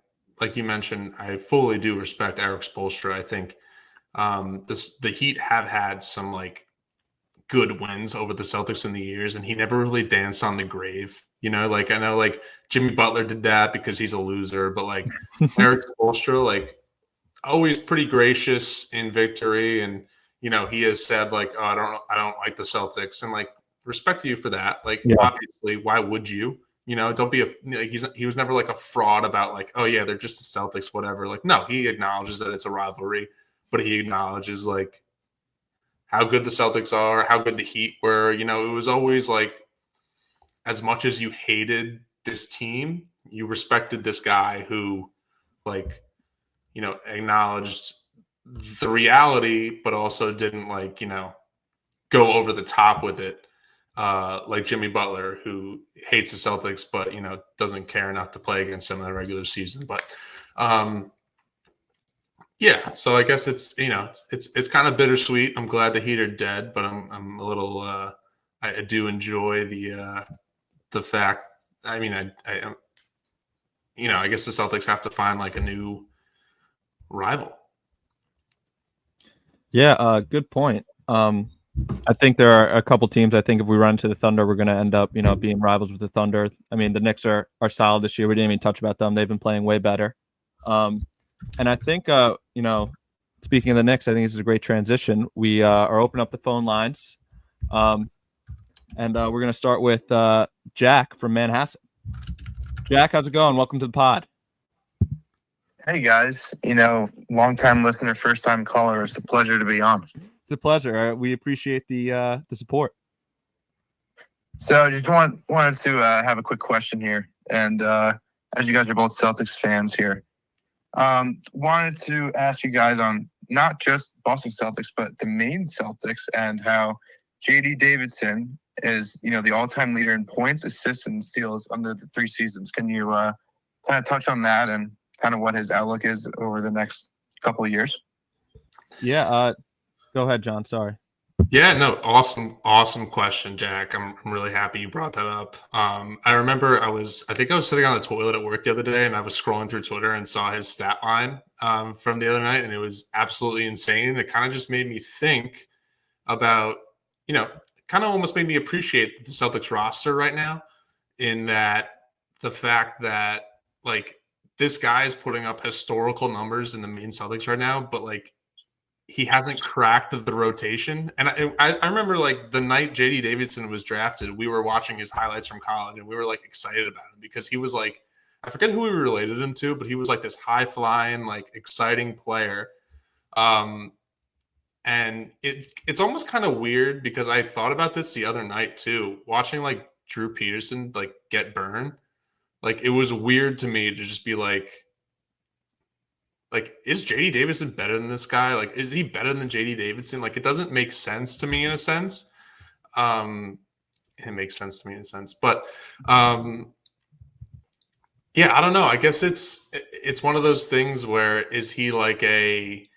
like you mentioned, I fully do respect Eric Spoelstra. I think the Heat have had some like good wins over the Celtics in the years, and he never really danced on the grave. Like I know like Jimmy Butler did that because he's a loser, but like Eric Spoelstra, like always pretty gracious in victory, and he has said like, oh, I don't like the Celtics, and like respect to you for that. Like obviously, why would you? Don't be he was never like a fraud about like, oh yeah, they're just the Celtics, whatever. Like no, he acknowledges that it's a rivalry, but he acknowledges like how good the Celtics are, how good the Heat were. You know, it was always like, as much as you hated this team, you respected this guy who, like, you know, acknowledged the reality, but also didn't, like, you know, go over the top with it. Like Jimmy Butler, who hates the Celtics, but, you know, doesn't care enough to play against them in the regular season. But yeah, so I guess it's, you know, it's kind of bittersweet. I'm glad the Heat are dead, but I'm a little I do enjoy the fact. I mean, I you know, I guess the Celtics have to find like a new rival. Yeah, good point. I think there are a couple teams. I think if we run into the Thunder, we're going to end up, you know, being rivals with the Thunder. I mean, the Knicks are solid this year. We didn't even touch about them. They've been playing way better. And I think, you know, speaking of the Knicks, I think this is a great transition. We are opening up the phone lines, and we're going to start with Jack from Manhasset. Jack, how's it going? Welcome to the pod. Hey guys, you know, long-time listener, first-time caller. It's a pleasure to be on. It's a pleasure. We appreciate the support. So, I just wanted to have a quick question here, and as you guys are both Celtics fans here, wanted to ask you guys on not just Boston Celtics, but the main Celtics, and how J.D. Davidson is, you know, the all-time leader in points, assists, and steals under the 3 seasons. Can you kind of touch on that and kind of what his outlook is over the next couple of years? Yeah, go ahead, John. Sorry. Yeah, no, awesome question, Jack. I'm really happy you brought that up. I remember I think I was sitting on the toilet at work the other day, and I was scrolling through Twitter and saw his stat line from the other night, and it was absolutely insane. It kind of just made me think about, you know, kind of almost made me appreciate the Celtics roster right now, in that the fact that, like, this guy is putting up historical numbers in the main Celtics right now, but, like, he hasn't cracked the rotation. And I remember, like, the night J.D. Davidson was drafted, we were watching his highlights from college, and we were, like, excited about him because he was, like, I forget who we related him to, but he was, like, this high-flying, like, exciting player. And it's almost kind of weird because I thought about this the other night too, watching, like, Drew Peterson, like, get burned. Like, it was weird to me to just be like, is J.D. Davidson better than this guy? Like, is he better than J.D. Davidson? Like, it doesn't make sense to me in a sense. It makes sense to me in a sense. But, yeah, I don't know. I guess it's one of those things where is he a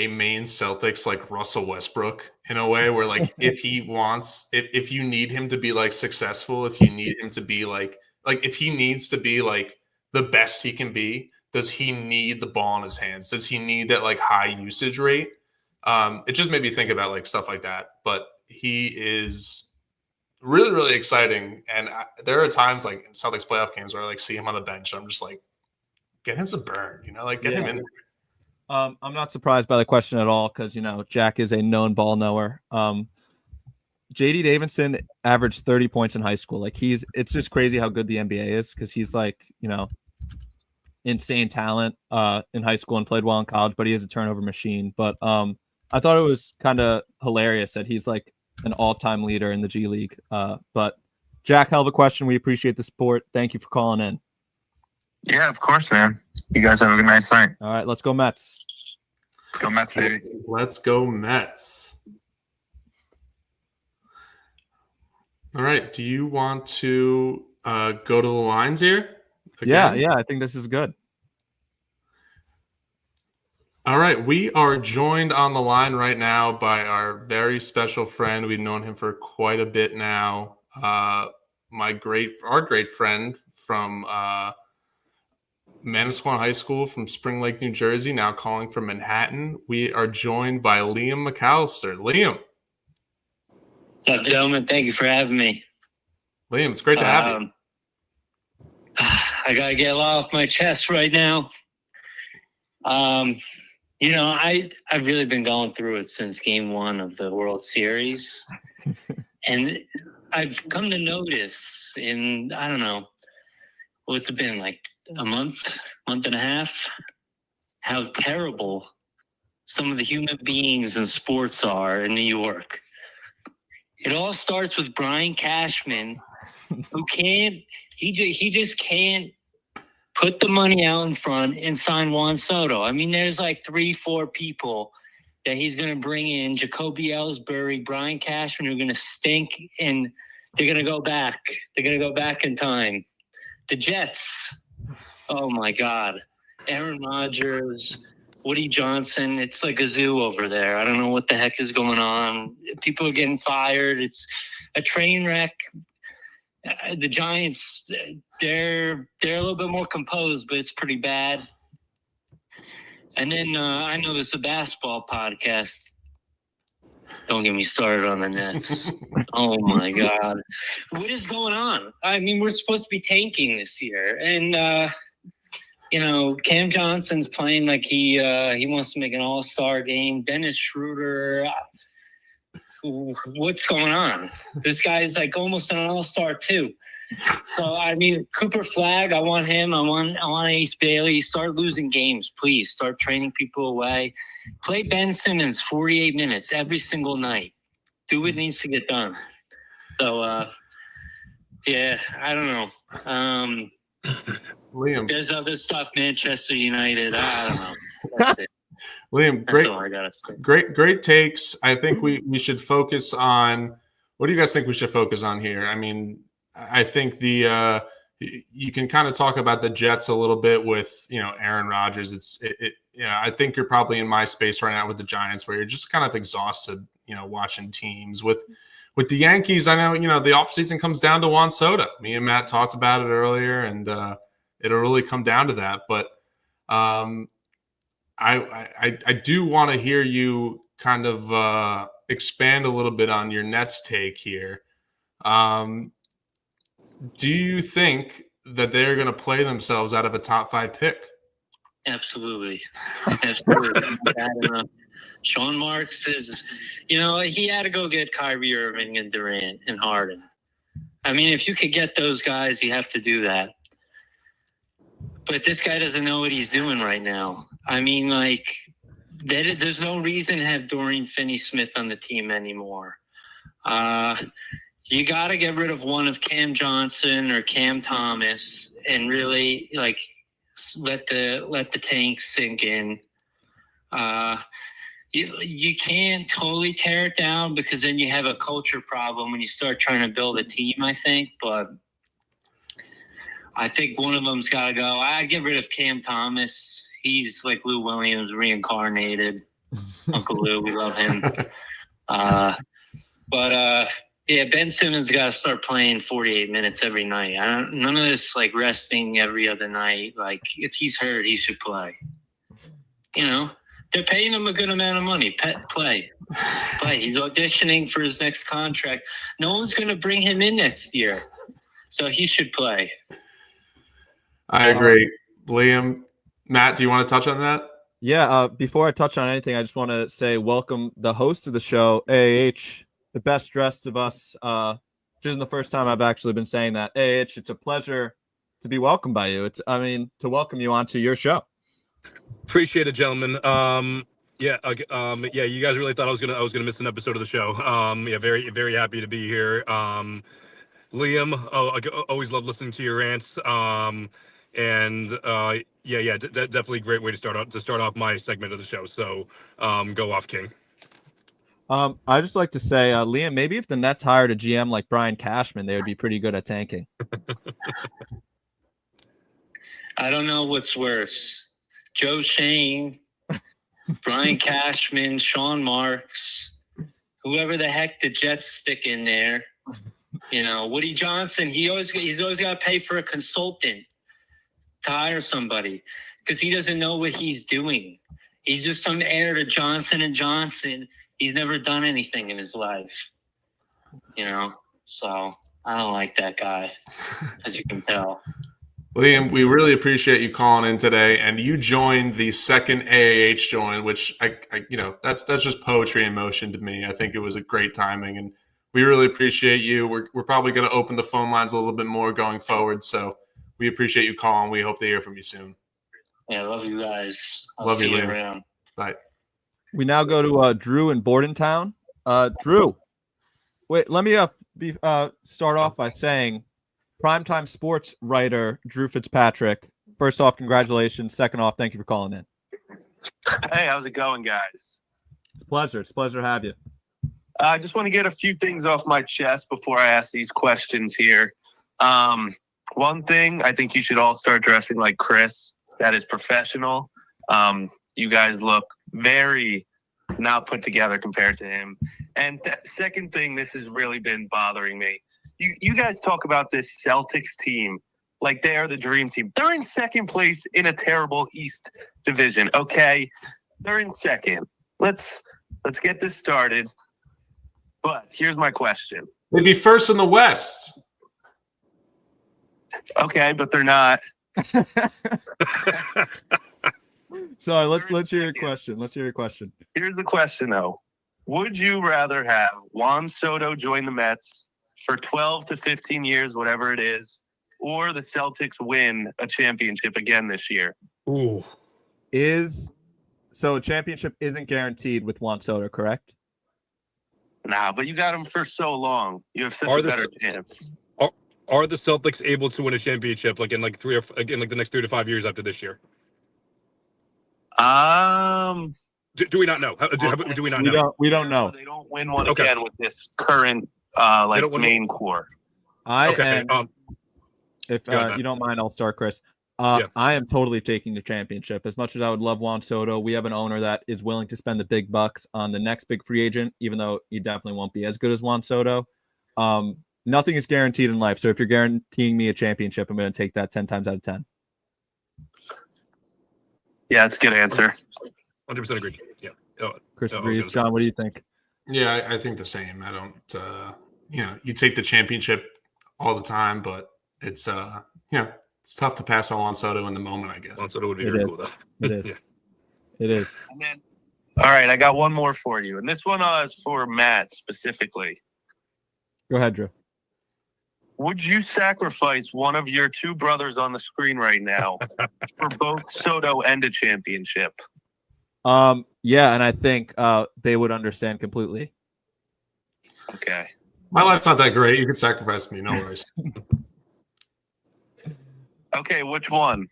main Celtics like Russell Westbrook in a way where, like, if you need him to be, like, successful, if you need him to be like if he needs to be, like, the best he can be, does he need the ball in his hands? Does he need that, like, high usage rate? It just made me think about, like, stuff like that. But he is really, really exciting. And there are times, like, in Celtics playoff games where I, like, see him on the bench. I'm just like, get him some burn, you know, like, get him in there. I'm not surprised by the question at all because, you know, Jack is a known ball knower. J.D. Davidson averaged 30 points in high school. Like, it's just crazy how good the NBA is because he's, like, you know, insane talent in high school and played well in college, but he is a turnover machine. But I thought it was kind of hilarious that he's, like, an all-time leader in the G League. But Jack, hell of a question. We appreciate the support. Thank you for calling in. Yeah, of course, man. You guys have a good nice night. All right, let's go Mets. Let's go Mets, baby. Let's go Mets. All right. Do you want to go to the lines here? Again? Yeah, I think this is good. All right. We are joined on the line right now by our very special friend. We've known him for quite a bit now. Our great friend from Manasquan High School from Spring Lake, New Jersey, now calling from Manhattan. We are joined by Liam McAllister. Liam. What's up, gentlemen? Thank you for having me. Liam, it's great to have you. I got to get a lot off my chest right now. You know, I've really been going through it since game 1 of the World Series. And I've come to notice in, I don't know, what's it been, like a month and a half, how terrible some of the human beings in sports are in New York. It all starts with Brian Cashman, who he just can't put the money out in front and sign Juan Soto. I mean, there's like 3-4 people that he's going to bring in, Jacoby Ellsbury, Brian Cashman, who are going to stink, and they're going to go back. They're going to go back in time. The Jets, oh my God. Aaron Rodgers, Woody Johnson, it's like a zoo over there. I don't know what the heck is going on. People are getting fired. It's a train wreck. The Giants, they're a little bit more composed, but it's pretty bad. And then I know there's a basketball podcast. Don't get me started on the Nets. Oh, my God. What is going on? I mean, we're supposed to be tanking this year. And, Cam Johnson's playing like he wants to make an all-star game. Dennis Schroeder, what's going on? This guy's like almost an all-star too. So, I mean, Cooper Flagg, I want him. I want Ace Bailey. Start losing games, please. Start training people away. Play Ben Simmons 48 minutes every single night. Do what needs to get done. So, I don't know. Liam, there's other stuff. Manchester United. I don't know. That's it. Liam, That's all I gotta say. great takes. I think we should focus on. What do you guys think we should focus on here? I mean, I think you can kind of talk about the Jets a little bit with Aaron Rodgers. I think you're probably in my space right now with the Giants, where you're just kind of exhausted, watching teams with the Yankees. I know the offseason comes down to Juan Soto. Me and Matt talked about it earlier, and it'll really come down to that. But I do want to hear you kind of expand a little bit on your Nets take here. Do you think that they're going to play themselves out of a top 5 pick? Absolutely. Sean Marks is, he had to go get Kyrie Irving and Durant and Harden. I mean, if you could get those guys, you have to do that. But this guy doesn't know what he's doing right now. I mean, there's no reason to have Dorian Finney-Smith on the team anymore. You got to get rid of one of Cam Johnson or Cam Thomas and really let the tank sink in. You can't totally tear it down because then you have a culture problem when you start trying to build a team, I think. But I think one of them's got to go. I'd get rid of Cam Thomas. He's like Lou Williams reincarnated. Uncle Lou, we love him. Ben Simmons got to start playing 48 minutes every night. None of this resting every other night. If he's hurt, he should play. They're paying him a good amount of money. Play. He's auditioning for his next contract. No one's going to bring him in next year, so he should play. I agree. Liam, Matt, do you want to touch on that? Yeah, before I touch on anything, I just want to say welcome the host of the show, AAH, the best dressed of us, which isn't the first time I've actually been saying that. AAH, it's a pleasure to be welcomed by you. To welcome you onto your show. Appreciate it, gentlemen. You guys really thought I was gonna miss an episode of the show. Very, very happy to be here. Liam, I always love listening to your rants. Definitely great way to start off my segment of the show. So, go off, King. I just like to say, Liam, maybe if the Nets hired a GM like Brian Cashman, they would be pretty good at tanking. I don't know what's worse. Joe Shane, Brian Cashman, Sean Marks, whoever the heck the Jets stick in there. Woody Johnson, he's always got to pay for a consultant to hire somebody because he doesn't know what he's doing. He's just some heir to Johnson & Johnson. He's never done anything in his life, so I don't like that guy, as you can tell. Liam, we really appreciate you calling in today, and you joined the second AAH join, which that's just poetry in motion to me. I think it was a great timing, and we really appreciate you. We're probably going to open the phone lines a little bit more going forward, so we appreciate you calling. We hope to hear from you soon. Yeah, love you guys. Love you, Liam. Around. Bye. We now go to Drew in Bordentown. Drew, wait, let me start off by saying primetime sports writer Drew Fitzpatrick. First off, congratulations. Second off, thank you for calling in. Hey, how's it going, guys? It's a pleasure. It's a pleasure to have you. I just want to get a few things off my chest before I ask these questions here. One thing, I think you should all start dressing like Chris. That is professional. You guys look very not put together compared to him. And second thing, this has really been bothering me. You guys talk about this Celtics team like they are the dream team. They're in second place in a terrible East division. Okay, they're in second. Let's get this started. But here's my question. They'd be first in the West. Okay, but they're not. Sorry, let's hear your question. Let's hear your question. Here's the question, though. Would you rather have Juan Soto join the Mets for 12 to 15 years, whatever it is, or the Celtics win a championship again this year? Ooh. So a championship isn't guaranteed with Juan Soto, correct? Nah, but you got him for so long. You have such a better chance. Are the Celtics able to win a championship in the next 3 to 5 years after this year? Do we not know? Do we not know? We don't know. They don't win one again with this current main core. If you don't mind, I'll start, Chris. I am totally taking the championship. As much as I would love Juan Soto, we have an owner that is willing to spend the big bucks on the next big free agent, even though he definitely won't be as good as Juan Soto. Nothing is guaranteed in life. So if you're guaranteeing me a championship, I'm going to take that 10 times out of 10. Yeah, that's a good answer. 100% agree. Yeah. Chris agrees. John, what do you think? Yeah, I think the same. I don't, you take the championship all the time, but it's, it's tough to pass on Soto in the moment, I guess. Juan Soto would be very cool, though. It is. Yeah. It is. All right, I got one more for you. And this one is for Matt specifically. Go ahead, Drew. Would you sacrifice one of your two brothers on the screen right now for both Soto and a championship? Yeah, and I think they would understand completely. Okay. My life's not that great. You can sacrifice me. No worries. Okay, which one?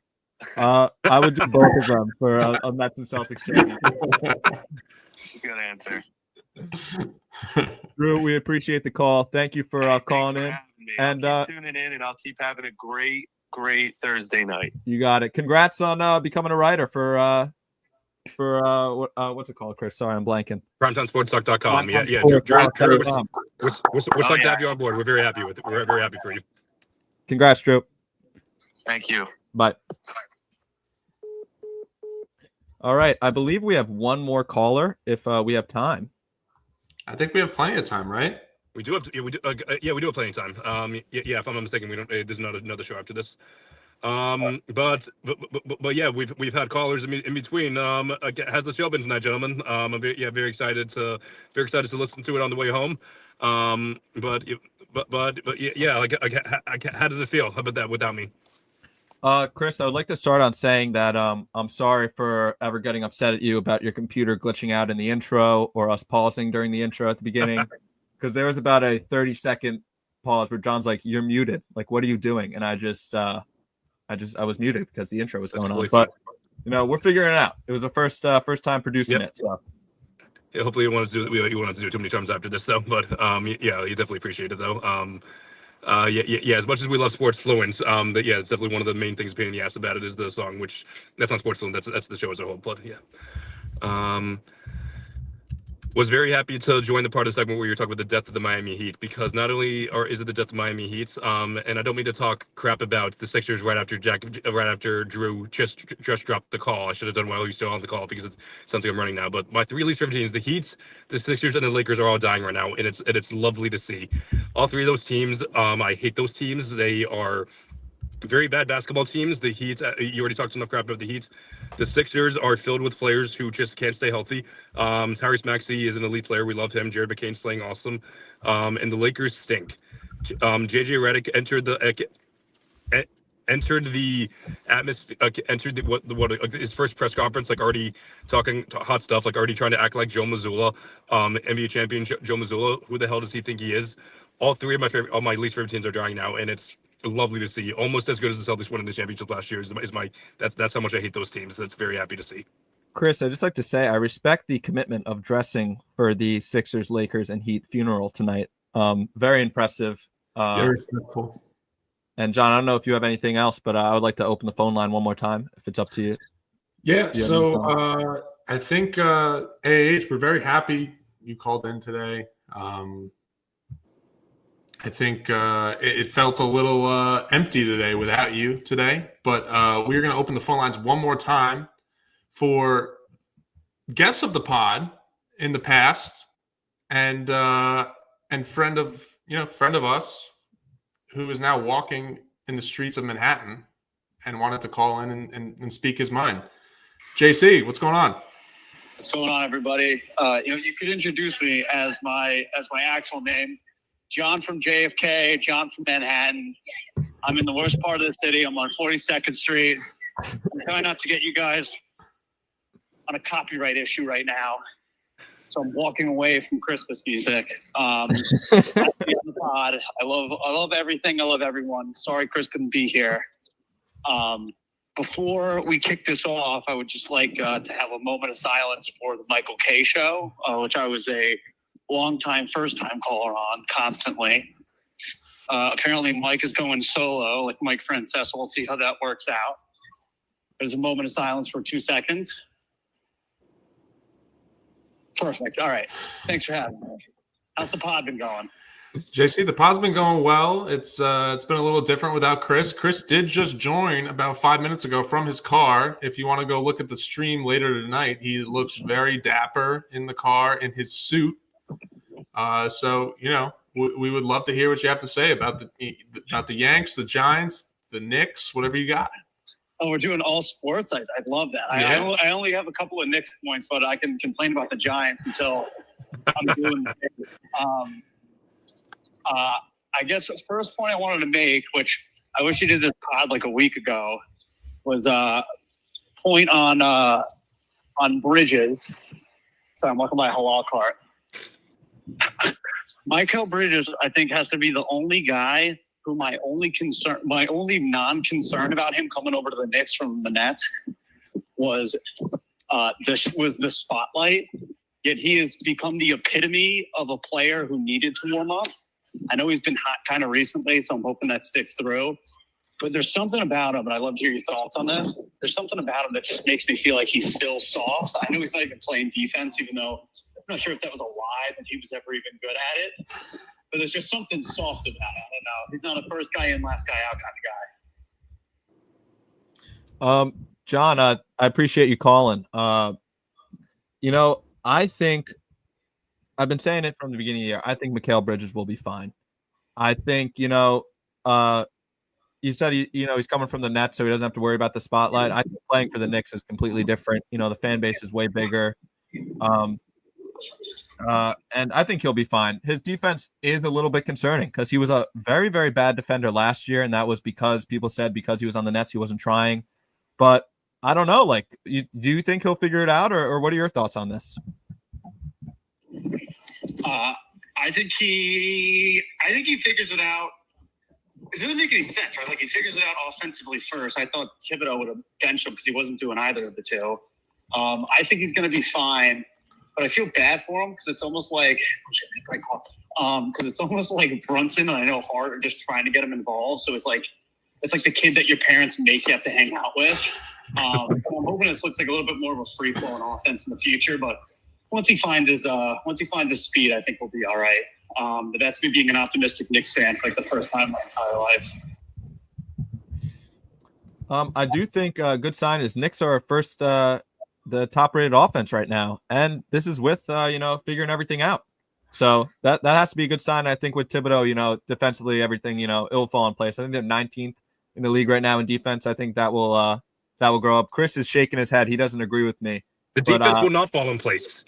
I would do both of them for a Mets and Celtics championship. Good answer. Drew, we appreciate the call. Thank you for calling in. And I'll keep tuning in, and I'll keep having a great Thursday night. You got it. Congrats on becoming a writer for what's it called, Chris? Sorry, I'm blanking. PrimetimeSportsTalk.com. Yeah. Drew, we're psyched to have you on board. We're very happy with it. We're very happy for you. Congrats, Drew. Thank you. Bye. All right. I believe we have one more caller if we have time. I think we have plenty of time, right? We do have we do have plenty of time. If I'm not mistaken, we don't. There's another show after this. But yeah, we've had callers in between. How's the show been tonight, gentlemen? I'm very excited to listen to it on the way home. But how did it feel? How about that without me? Chris, I would like to start on saying that I'm sorry for ever getting upset at you about your computer glitching out in the intro or us pausing during the intro at the beginning, because there was about a 30-second pause where John's like, "You're muted. Like, what are you doing?" And I was muted because the intro was going on. But we're figuring it out. It was the first time producing it. So. Yeah, hopefully you want to do it too many times after this though. But you definitely appreciate it though. As much as we love Sports Fluence, it's definitely one of the main things pain in the ass about it is the song, which that's not Sports Fluence, that's the show as a whole. But was very happy to join the part of the segment where you're talking about the death of the Miami Heat, because not only is it the death of Miami Heat, and I don't mean to talk crap about the Sixers right after Drew just dropped the call. I should have done while he was still on the call because it sounds like I'm running now. But my three least favorite teams, the Heat, the Sixers, and the Lakers, are all dying right now, and it's lovely to see. All three of those teams, I hate those teams. They are very bad basketball teams. The Heat, you already talked enough crap about the Heat. The Sixers are filled with players who just can't stay healthy. Tyrese Maxey is an elite player. We love him. Jared McCain's playing awesome. And the Lakers stink. JJ Redick entered the entered the atmosphere, entered his first press conference, like already talking hot stuff, like already trying to act like Joe Mazzulla, NBA champion Joe Mazzulla. Who the hell does he think he is? All three of my least favorite teams are drying now, and it's lovely to see. Almost as good as the Celtics winning the championship last year that's how much I hate those teams. That's very happy to see. Chris, I'd just like to say I respect the commitment of dressing for the Sixers, Lakers, and Heat funeral tonight. Very impressive. Very respectful. And John, I don't know if you have anything else, but I would like to open the phone line one more time, if it's up to you. Yeah, so I think we're very happy you called in today. I think it felt a little empty today without you today, but we're going to open the phone lines one more time for guests of the pod in the past and friend of us who is now walking in the streets of Manhattan and wanted to call in and speak his mind. JC, what's going on? What's going on, everybody? You could introduce me as my actual name. John from JFK, John from Manhattan. I'm in the worst part of the city. I'm on 42nd Street. I'm trying not to get you guys on a copyright issue right now. So I'm walking away from Christmas music. I love everything. I love everyone. Sorry Chris couldn't be here. Before we kick this off, I would just like to have a moment of silence for the Michael K. Show, which I was a first-time caller on constantly. Apparently Mike is going solo, like Mike Francesa. We'll see how that works out. There's a moment of silence for 2 seconds. Perfect. All right. Thanks for having me. How's the pod been going? JC, the pod's been going well. It's been a little different without Chris. Chris did just join about 5 minutes ago from his car. If you want to go look at the stream later tonight, he looks very dapper in the car in his suit. So, we would love to hear what you have to say about the Yanks, the Giants, the Knicks, whatever you got. Oh, we're doing all sports? I'd love that. Yeah. I only have a couple of Knicks points, but I can complain about the Giants until I'm doing I guess the first point I wanted to make, which I wish you did this pod like a week ago, was point on Bridges. Sorry, I'm walking by a halal cart. Michael Bridges, I think, has to be the only guy who my only non-concern about him coming over to the Knicks from the Nets was the spotlight. Yet he has become the epitome of a player who needed to warm up. I know he's been hot kind of recently, so I'm hoping that sticks through. But there's something about him, and I'd love to hear your thoughts on this. There's something about him that just makes me feel like he's still soft. I know he's not even playing defense, even though I'm not sure if that was a lie that he was ever even good at it. But there's just something soft about it. I don't know. He's not a first guy in, last guy out kind of guy. John, I appreciate you calling. I think I've been saying it from the beginning of the year. I think Mikal Bridges will be fine. I think, you said he's coming from the Nets, so he doesn't have to worry about the spotlight. I think playing for the Knicks is completely different. The fan base is way bigger. And I think he'll be fine. His defense is a little bit concerning because he was a very, very bad defender last year, and that was because people said because he was on the Nets he wasn't trying. But I don't know. Do you think he'll figure it out, or what are your thoughts on this? I think he figures it out. It doesn't make any sense, right? Like, he figures it out offensively first. I thought Thibodeau would have benched him because he wasn't doing either of the two. I think he's going to be fine, but I feel bad for him because it's almost like Brunson and I know Hart are just trying to get him involved. So it's like the kid that your parents make you have to hang out with. I'm hoping this looks like a little bit more of a free flowing offense in the future, but once he finds his speed, I think we'll be all right. But that's me being an optimistic Knicks fan for the first time in my entire life. I do think a good sign is Knicks are first, the top-rated offense right now, and this is with figuring everything out. So that has to be a good sign. I think with Thibodeau, defensively everything it will fall in place. I think they're 19th in the league right now in defense. I think that will grow up. Chris is shaking his head. He doesn't agree with me. The defense will not fall in place.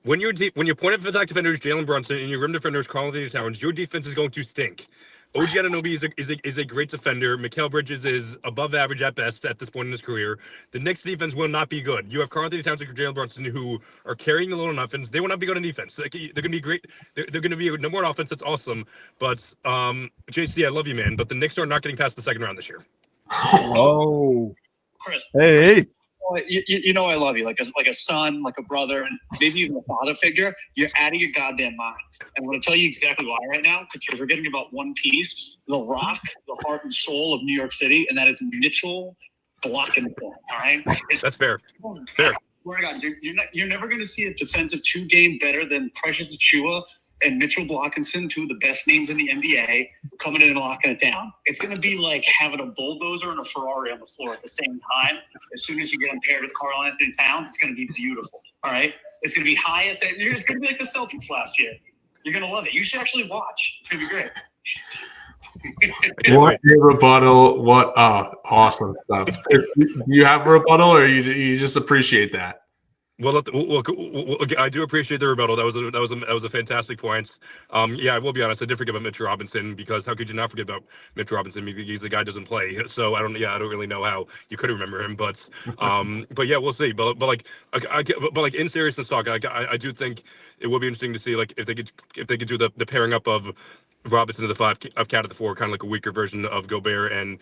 When your point of attack defender is Jalen Brunson and your rim defender is Karl-Anthony Towns, your defense is going to stink. OG Anunoby is a great defender. Mikal Bridges is above average at best at this point in his career. The Knicks defense will not be good. You have Karl Anthony Towns and Jalen Brunson who are carrying the load on offense. They will not be good on defense. They're going to be great. They're going to be a number one offense. That's awesome. But JC, I love you, man. But the Knicks are not getting past the second round this year. Oh, Chris, hey. you know I love you like a son, like a brother, and maybe even a father figure. You're out of your goddamn mind. And I'm going to tell you exactly why right now, because you're forgetting about one piece, the rock, the heart and soul of New York City, and that is Mitchell Blockenthorn. All right? That's fair. Fair. Swear to God, you're never going to see a defensive two-game better than Precious Achiuwa and Mitchell Blockenson, two of the best names in the NBA, coming in and locking it down. It's going to be like having a bulldozer and a Ferrari on the floor at the same time. As soon as you get them paired with Karl Anthony Towns, it's going to be beautiful. All right? It's going to be highest. It's going to be like the Celtics last year. You're going to love it. You should actually watch. It's going to be great. What a rebuttal. What awesome stuff. Do you have a rebuttal or you just appreciate that? Well, I do appreciate the rebuttal. That was a fantastic point. Yeah, I will be honest. I did forget about Mitch Robinson because how could you not forget about Mitch Robinson? Because the guy doesn't play, so I don't really know how you could remember him. But yeah, we'll see. But like in seriousness talk, I do think it would be interesting to see like if they could do the pairing up of Robinson to the 5, of Cat at the 4, kind of like a weaker version of Gobert and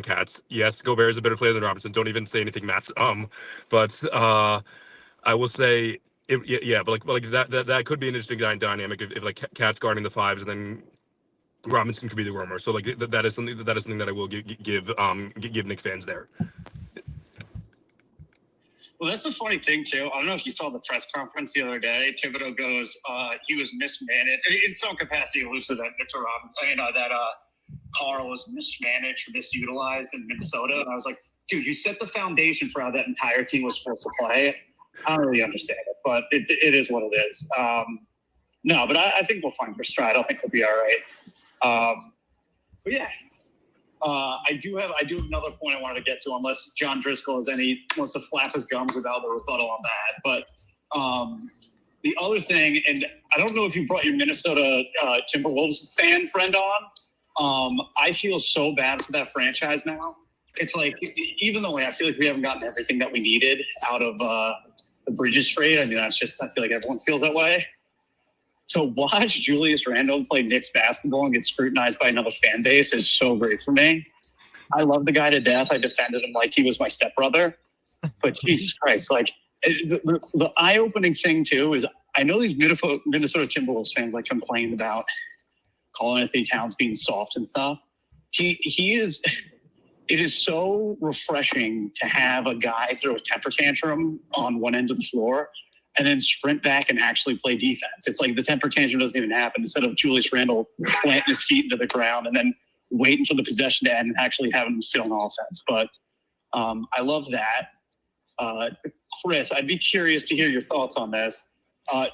Cats. Yes, Gobert is a better player than Robinson. Don't even say anything, Mats. But I will say, but like that could be an interesting dynamic if like Cat's guarding the 5s and then Robinson could be the roamer. So like that is something that I will give Knicks fans there. Well, that's the funny thing, too. I don't know if you saw the press conference the other day. Thibodeau goes, he was mismanaged. In some capacity, he alludes to that Mitchell Robinson, that Karl was mismanaged or misutilized in Minnesota. And I was like, dude, you set the foundation for how that entire team was supposed to play. I don't really understand it, but it is what it is. No, but I think we'll find our stride. I think we'll be all right. But yeah. I do have another point I wanted to get to, unless John Driscoll wants to flap his gums about the rebuttal on that. But the other thing, and I don't know if you brought your Minnesota Timberwolves fan friend on. I feel so bad for that franchise now. It's like, even though I feel like we haven't gotten everything that we needed out of the Bridges trade. I mean, I feel like everyone feels that way. To watch Julius Randle play Knicks basketball and get scrutinized by another fan base is so great for me. I love the guy to death. I defended him like he was my stepbrother. But Jesus Christ, like the eye-opening thing too is I know these Minnesota Timberwolves fans like complain about Karl Anthony Towns being soft and stuff. He is. It is so refreshing to have a guy throw a temper tantrum on one end of the floor and then sprint back and actually play defense. It's like the temper tantrum doesn't even happen. Instead of Julius Randle planting his feet into the ground and then waiting for the possession to end and actually having him sit on offense. But I love that. Chris, I'd be curious to hear your thoughts on this.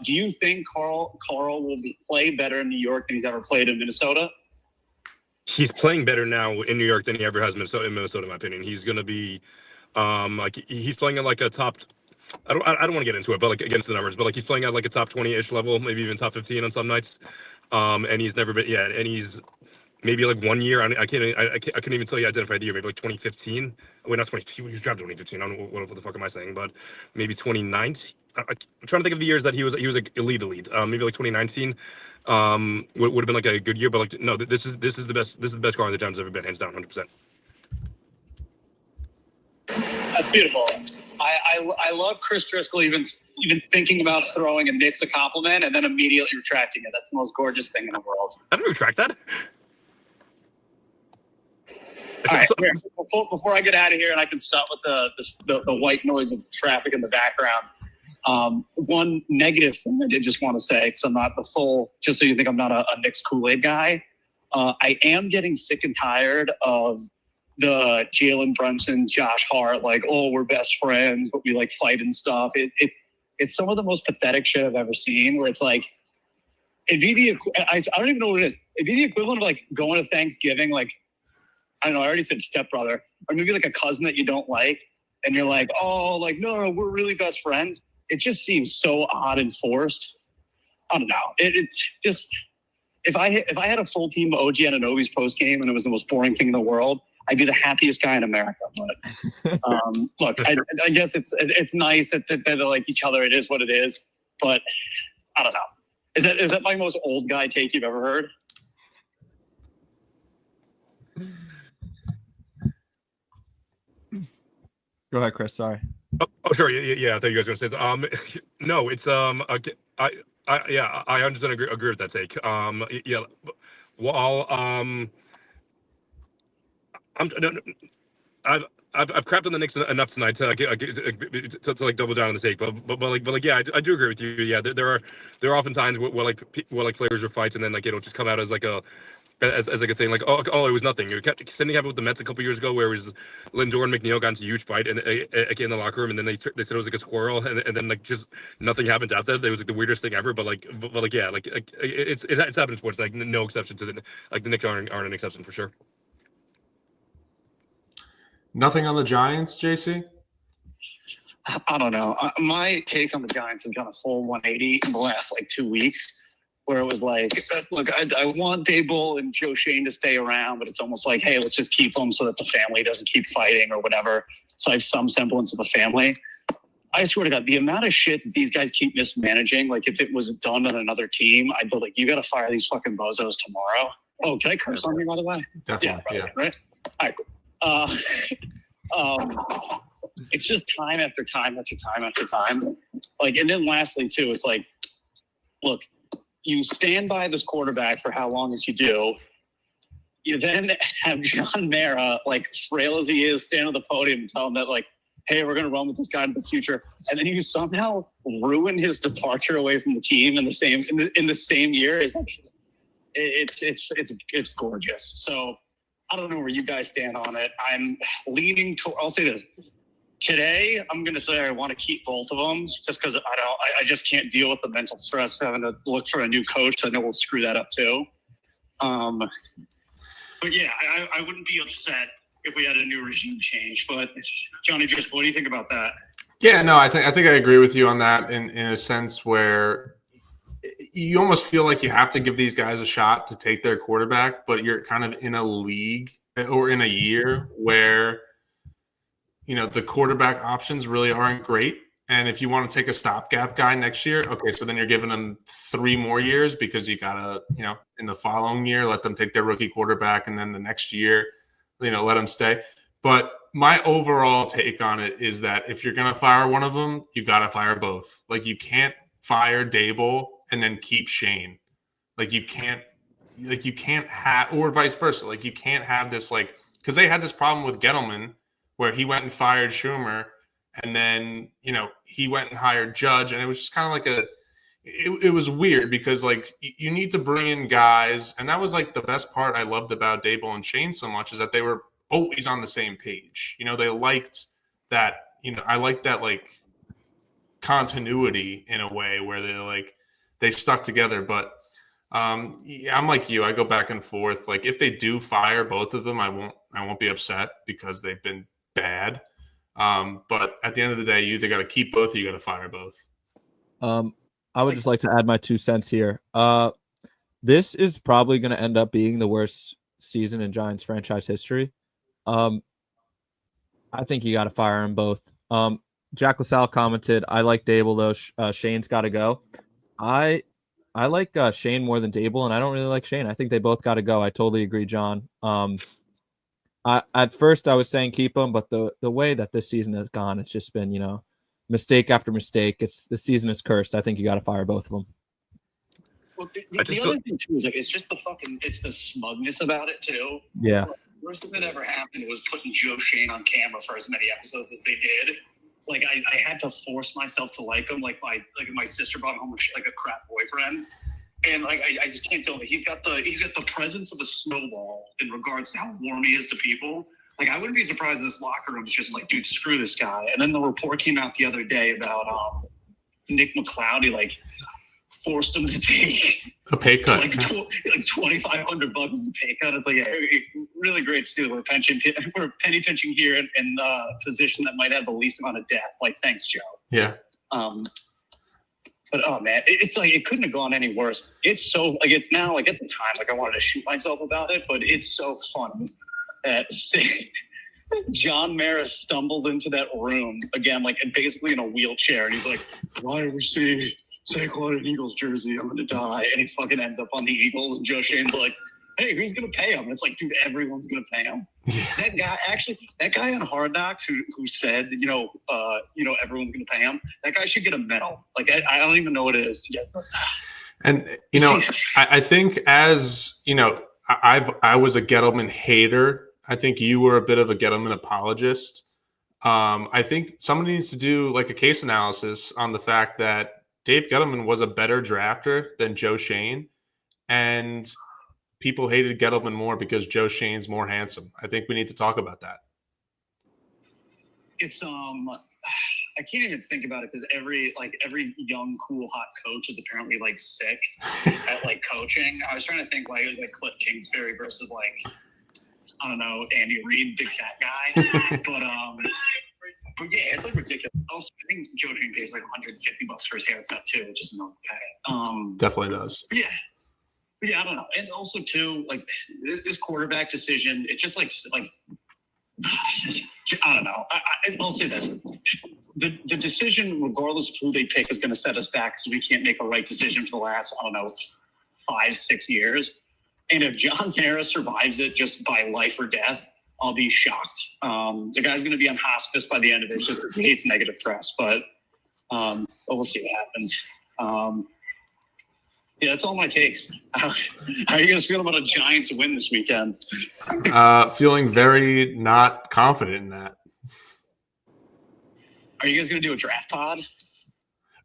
Do you think Karl will play better in New York than he's ever played in Minnesota? He's playing better now in New York than he ever has in Minnesota, in my opinion. He's going to be he's playing at like a top. I don't want to get into it, but like against the numbers, but like he's playing at like a top 20-ish level, maybe even top 15 on some nights. And he's never been, and he's maybe like 1 year. I couldn't even tell you identify the year. Maybe like 2015. Wait, not 20. He was drafted 2015. I don't know what the fuck am I saying, but maybe 2019. I'm trying to think of the years that he was like elite. Maybe like 2019 would have been like a good year, but like no, this is the best Karl Anthony Towns ever been, hands down, 100%. That's beautiful. I love Chris Driscoll even thinking about throwing a Knicks a compliment and then immediately retracting it. That's the most gorgeous thing in the world. I didn't retract that. All right, before I get out of here and I can stop with the white noise of traffic in the background. One negative thing I did just want to say, because I'm not the full, just so you think I'm not a Knicks Kool-Aid guy. I am getting sick and tired of the Jalen Brunson, Josh Hart, like, oh, we're best friends, but we like fight and stuff. It's some of the most pathetic shit I've ever seen, where it's like, I don't even know what it is. It'd be the equivalent of like going to Thanksgiving, like, I don't know, I already said stepbrother, or maybe like a cousin that you don't like, and you're like, oh, like, no, we're really best friends. It just seems so odd and forced. I don't know. It's just, if I had a full team of OG Anunoby's post game and it was the most boring thing in the world, I'd be the happiest guy in America. But look, I guess it's nice that they like each other. It is what it is. But I don't know. Is that my most old guy take you've ever heard? Go ahead, Chris. Sorry. Oh, sure. Yeah. I thought you guys were going to say no, it's I understand. Agree with that take. Yeah. Well, I've crapped on the Knicks enough tonight to like double down on the take, but yeah, I do agree with you. Yeah, there are often times where like players or fights, and then like it'll just come out as like a thing, like oh it was nothing. Something happened with the Mets a couple years ago where it was Lindor and McNeil got into a huge fight and in the locker room, and then they said it was like a squirrel, and then like just nothing happened after that. It was like the weirdest thing ever. But yeah, it's happened in sports. Like no exception to the Knicks aren't an exception for sure. Nothing on the Giants, JC? I don't know. My take on the Giants has gone a full 180 in the last 2 weeks, where it was like, look, I want Daboll and Joe Shane to stay around, but it's almost like, hey, let's just keep them so that the family doesn't keep fighting or whatever. So I have some semblance of a family. I swear to God, the amount of shit that these guys keep mismanaging, like if it was done on another team, I'd be like, you got to fire these fucking bozos tomorrow. Oh, can I curse on you, by the way? Definitely, yeah. Right? All right. It's just time after time after time after time. And then lastly too, it's like, look, you stand by this quarterback for how long as you do. You then have John Mara, frail as he is, stand on the podium and tell him that hey, we're going to run with this guy in the future. And then you somehow ruin his departure away from the team in the same year. It's gorgeous. So I don't know where you guys stand on it. I'm leaning to. I'll say this. Today, I'm going to say I want to keep both of them just because I just can't deal with the mental stress of having to look for a new coach. I know we'll screw that up too. But yeah, I wouldn't be upset if we had a new regime change. But Johnny, just what do you think about that? Yeah, no, I think I agree with you on that in a sense where you almost feel like you have to give these guys a shot to take their quarterback, but you're kind of in a league or in a year where the quarterback options really aren't great. And if you want to take a stopgap guy next year, okay, so then you're giving them 3 more years because you got to, in the following year, let them take their rookie quarterback. And then the next year, let them stay. But my overall take on it is that if you're going to fire one of them, you got to fire both. You can't fire Daboll and then keep Shane. You can't have, or vice versa. You can't have this, because they had this problem with Gettleman where he went and fired Schumer, and then, he went and hired Judge, and it was just kind of it was weird because, you need to bring in guys, and that was, the best part I loved about Daboll and Shane so much is that they were always on the same page. They liked that, I like that, continuity in a way where they stuck together, but yeah, I'm like you. I go back and forth. If they do fire both of them, I won't be upset because they've been bad. But at the end of the day, you either got to keep both or you got to fire both. I would just like to add my 2 cents here. This is probably going to end up being the worst season in Giants franchise history. I think you got to fire them both. Jack LaSalle commented, I like Daboll though. Shane's got to go. I like Shane more than Daboll, and I don't really like Shane. I think they both got to go. I totally agree, John. At first I was saying keep them, but the way that this season has gone, it's just been, mistake after mistake. The season is cursed. I think you got to fire both of them. Well, the other thing too is it's just it's the smugness about it too. Yeah. The worst thing that ever happened was putting Joe Shane on camera for as many episodes as they did. I had to force myself to like him. My sister brought home a crap boyfriend. And I just can't tell him. He's got the presence of a snowball in regards to how warm he is to people. I wouldn't be surprised if this locker room is just dude, screw this guy. And then the report came out the other day about Nick McCloud. Forced him to take a pay cut, $2,500 as a pay cut. It's really great to see that we're penny pinching here in a position that might have the least amount of depth. Thanks, Joe. Yeah. But oh man, it's like it couldn't have gone any worse. It's so like it's now like at the time like I wanted to shoot myself about it, but it's so funny that John Maris stumbles into that room again, like and basically in a wheelchair, and he's like, "If I ever see Saquon in Eagles jersey, I'm gonna die." And he fucking ends up on the Eagles, and Joe Shane's like, "Hey, who's gonna pay him?" And it's like, dude, everyone's gonna pay him. That guy on Hard Knocks who said, everyone's gonna pay him. That guy should get a medal. Like I don't even know what it is yet. And I think as I was a Gettleman hater. I think you were a bit of a Gettleman apologist. I think somebody needs to do like a case analysis on the fact that Dave Gettleman was a better drafter than Joe Shane, and people hated Gettleman more because Joe Shane's more handsome. I think we need to talk about that. It's I can't even think about it because every young cool hot coach is apparently like sick at like coaching. I was trying to think why it was like Cliff Kingsbury versus like I don't know Andy Reid, big fat guy, but yeah, it's like ridiculous. Also, I think Joe Shane pays like $150 for his haircut too, which is no pay. Definitely does. Yeah, I don't know. And also, too, like, this quarterback decision, it just, like I don't know. I'll say this. The decision, regardless of who they pick, is going to set us back because we can't make a right decision for the last, 5-6 years. And if John Harris survives it just by life or death, I'll be shocked. The guy's going to be on hospice by the end of it. Just he hates negative press, but we'll see what happens. Yeah, that's all my takes. How are you guys feeling about a Giants win this weekend? Feeling very not confident in that. Are you guys going to do a draft pod?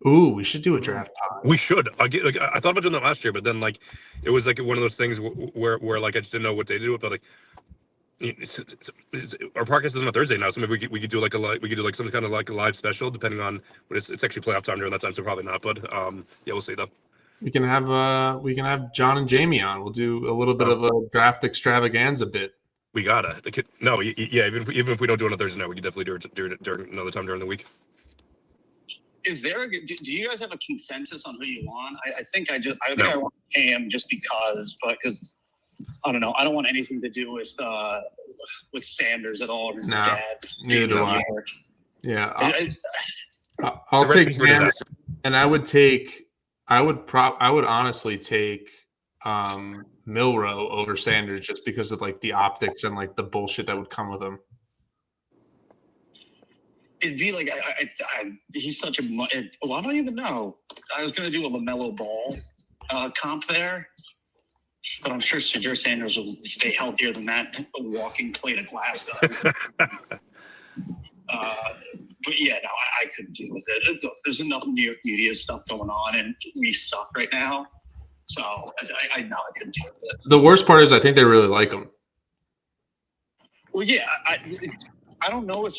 Ooh, we should do a draft pod. We should. I thought about doing that last year, but then like it was like one of those things where like I just didn't know what day to do it. But like our podcast is on a Thursday now, so maybe we could do like some kind of like a live special, depending on when it's actually playoff time during that time. So probably not, but yeah, we'll see though. We can have John and Jamie on. We'll do a little bit of a draft extravaganza bit. We gotta. No, yeah. Even if we don't do it on a Thursday night, we can definitely do it during another time during the week. Is there? Do you guys have a consensus on who you want? I think I want Cam just because I don't know. I don't want anything to do with Sanders at all. Or his dad. Neither do I. Yeah, I'll take Cam, and I would honestly take Milroe over Sanders just because of like the optics and like the bullshit that would come with him. It'd be like he's such a. Well, I don't even know. I was going to do a LaMelo Ball comp there, but I'm sure Shadur Sanders will stay healthier than that walking plate of glass does. But yeah, no, I couldn't deal with it. There's enough New York media stuff going on, and we suck right now. So I know I couldn't deal with it. The worst part is I think they really like him. Well, yeah, I don't know if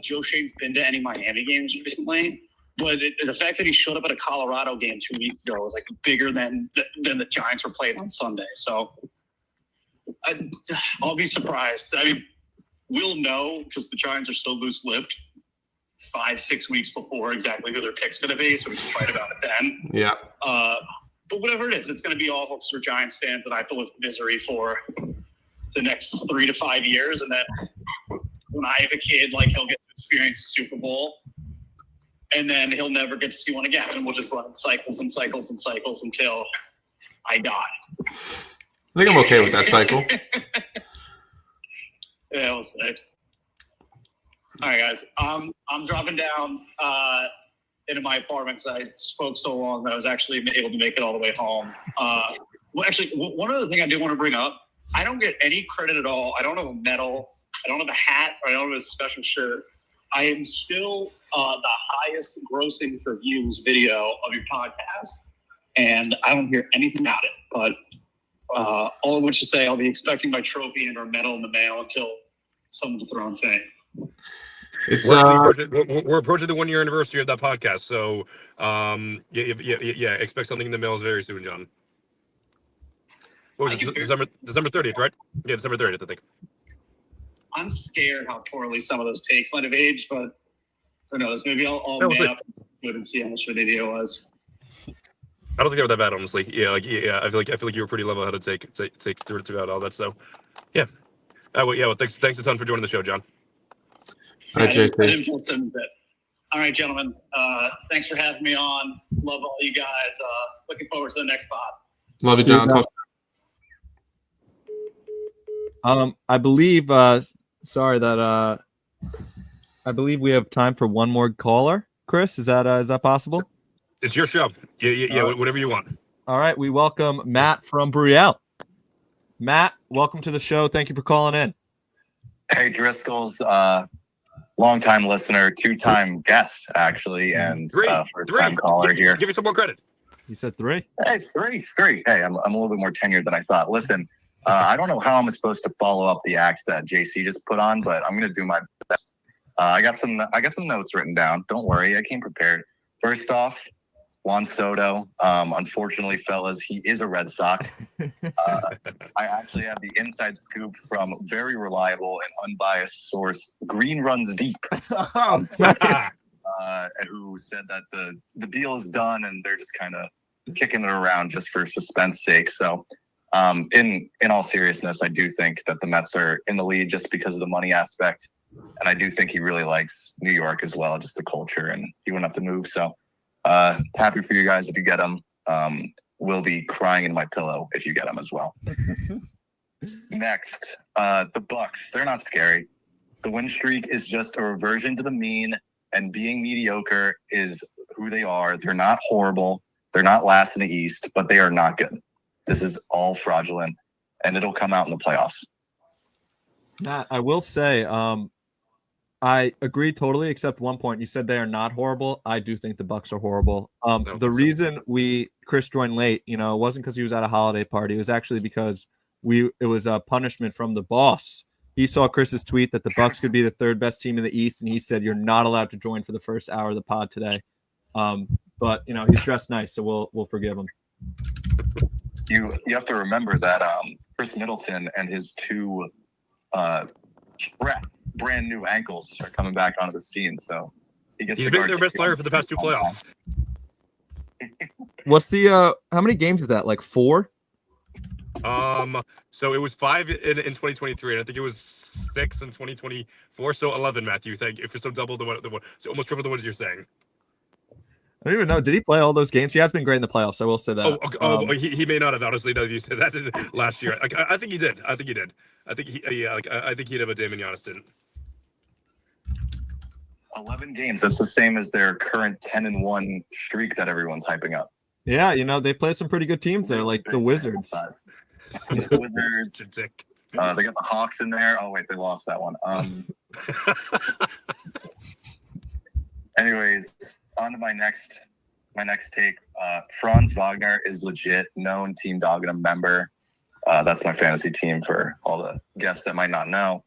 Joe Shane's been to any Miami games recently, but the fact that he showed up at a Colorado game 2 weeks ago was like bigger than the Giants were playing on Sunday. So I'll be surprised. I mean, we'll know because the Giants are so loose-lipped 5-6 weeks before exactly who their pick's going to be, so we can fight about it then. Yeah. But whatever it is, it's going to be awful for Giants fans, and I have to live with misery for the next 3 to 5 years. And then when I have a kid, like he'll get to experience the Super Bowl, and then he'll never get to see one again, and we'll just run in cycles and cycles and cycles until I die. I think I'm okay with that cycle. Yeah, we'll see. All right, guys. I'm dropping down into my apartment because I spoke so long that I was actually able to make it all the way home. Well, actually, one other thing I do want to bring up, I don't get any credit at all. I don't have a medal. I don't have a hat. Or I don't have a special shirt. I am still the highest grossing for views video of your podcast, and I don't hear anything about it. But all of which to say, I'll be expecting my trophy and or medal in the mail until someone's thrown fame. It's we're approaching the 1 year anniversary of that podcast, so yeah, expect something in the mail very soon, John. What was it? December 30th, right? Yeah, December 30th, I think. I'm scared how poorly some of those takes might have aged, but who knows? Maybe I'll man up and see how much of a video was. I don't think they were that bad, honestly. Yeah, I feel like you were pretty level-headed to take throughout all that. So, yeah. Well, thanks a ton for joining the show, John. All right, I JC. didn't feel so bad. All right, gentlemen. Thanks for having me on. Love all you guys. Looking forward to the next pod. Love you, See you John. guys. I believe sorry that I believe we have time for one more caller. Chris, is that possible? It's your show. Yeah, whatever you want. All right, we welcome Matt from Brielle. Matt, welcome to the show. Thank you for calling in. Hey, Driscoll's longtime listener, two-time guest, actually, and first-time caller here. Give me some more credit. You said 3? Hey, three. Hey, I'm a little bit more tenured than I thought. Listen, I don't know how I'm supposed to follow up the acts that JC just put on, but I'm going to do my best. I got some notes written down. Don't worry, I came prepared. First off, Juan Soto. Unfortunately, fellas, he is a Red Sox. I actually have the inside scoop from very reliable and unbiased source, Green Runs Deep, who said that the deal is done and they're just kind of kicking it around just for suspense sake. So, in all seriousness, I do think that the Mets are in the lead just because of the money aspect, and I do think he really likes New York as well, just the culture, and he wouldn't have to move. So. Happy for you guys if you get them. Will be crying in my pillow if you get them as well. Next, the Bucks. They're not scary. The win streak is just a reversion to the mean, and being mediocre is who they are. They're not horrible. They're not last in the East, but they are not good. This is all fraudulent, and it'll come out in the playoffs. Matt, I will say, I agree totally, except one point. You said they are not horrible. I do think the Bucks are horrible. The reason Chris joined late, it wasn't because he was at a holiday party. It was actually because it was a punishment from the boss. He saw Chris's tweet that the Bucks could be the third best team in the East, and he said you're not allowed to join for the first hour of the pod today. But he's dressed nice, so we'll forgive him. You have to remember that Chris Middleton and his two brand new ankles are coming back onto the scene, so he's been their best player for the past 2 playoffs. What's the how many games is that? Like 4? So it was 5 in 2023, and I think it was 6 in 2024. So 11, Matthew. Thank you. If so, double the one, so almost triple the ones you're saying. I don't even know. Did he play all those games? He has been great in the playoffs. I will say that. He may not have. Honestly, no, you said that last year. I think he did. I think he'd have, a Damon Giannis didn't. 11 games. That's the same as their current 10-1 streak that everyone's hyping up. Yeah, they played some pretty good teams there, like the Wizards. The Wizards. They got the Hawks in there. Oh wait, they lost that one. Anyways, on to my next take. Franz Wagner is legit, known Team Doggenham member. That's my fantasy team for all the guests that might not know.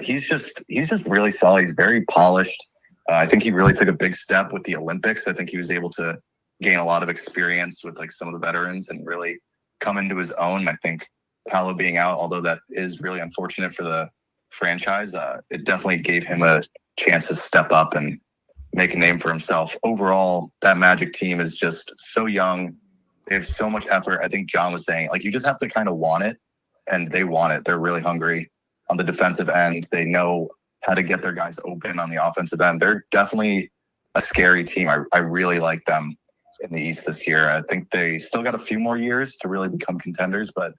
He's just really solid. He's very polished. I think he really took a big step with the Olympics. I think he was able to gain a lot of experience with like some of the veterans and really come into his own. I think Paolo being out, although that is really unfortunate for the franchise, it definitely gave him a chance to step up and make a name for himself. Overall, that Magic team is just so young. They have so much effort. I think John was saying, you just have to kind of want it, and they want it. They're really hungry on the defensive end. They know how to get their guys open on the offensive end. They're definitely a scary team. I really like them in the East this year. I think they still got a few more years to really become contenders, but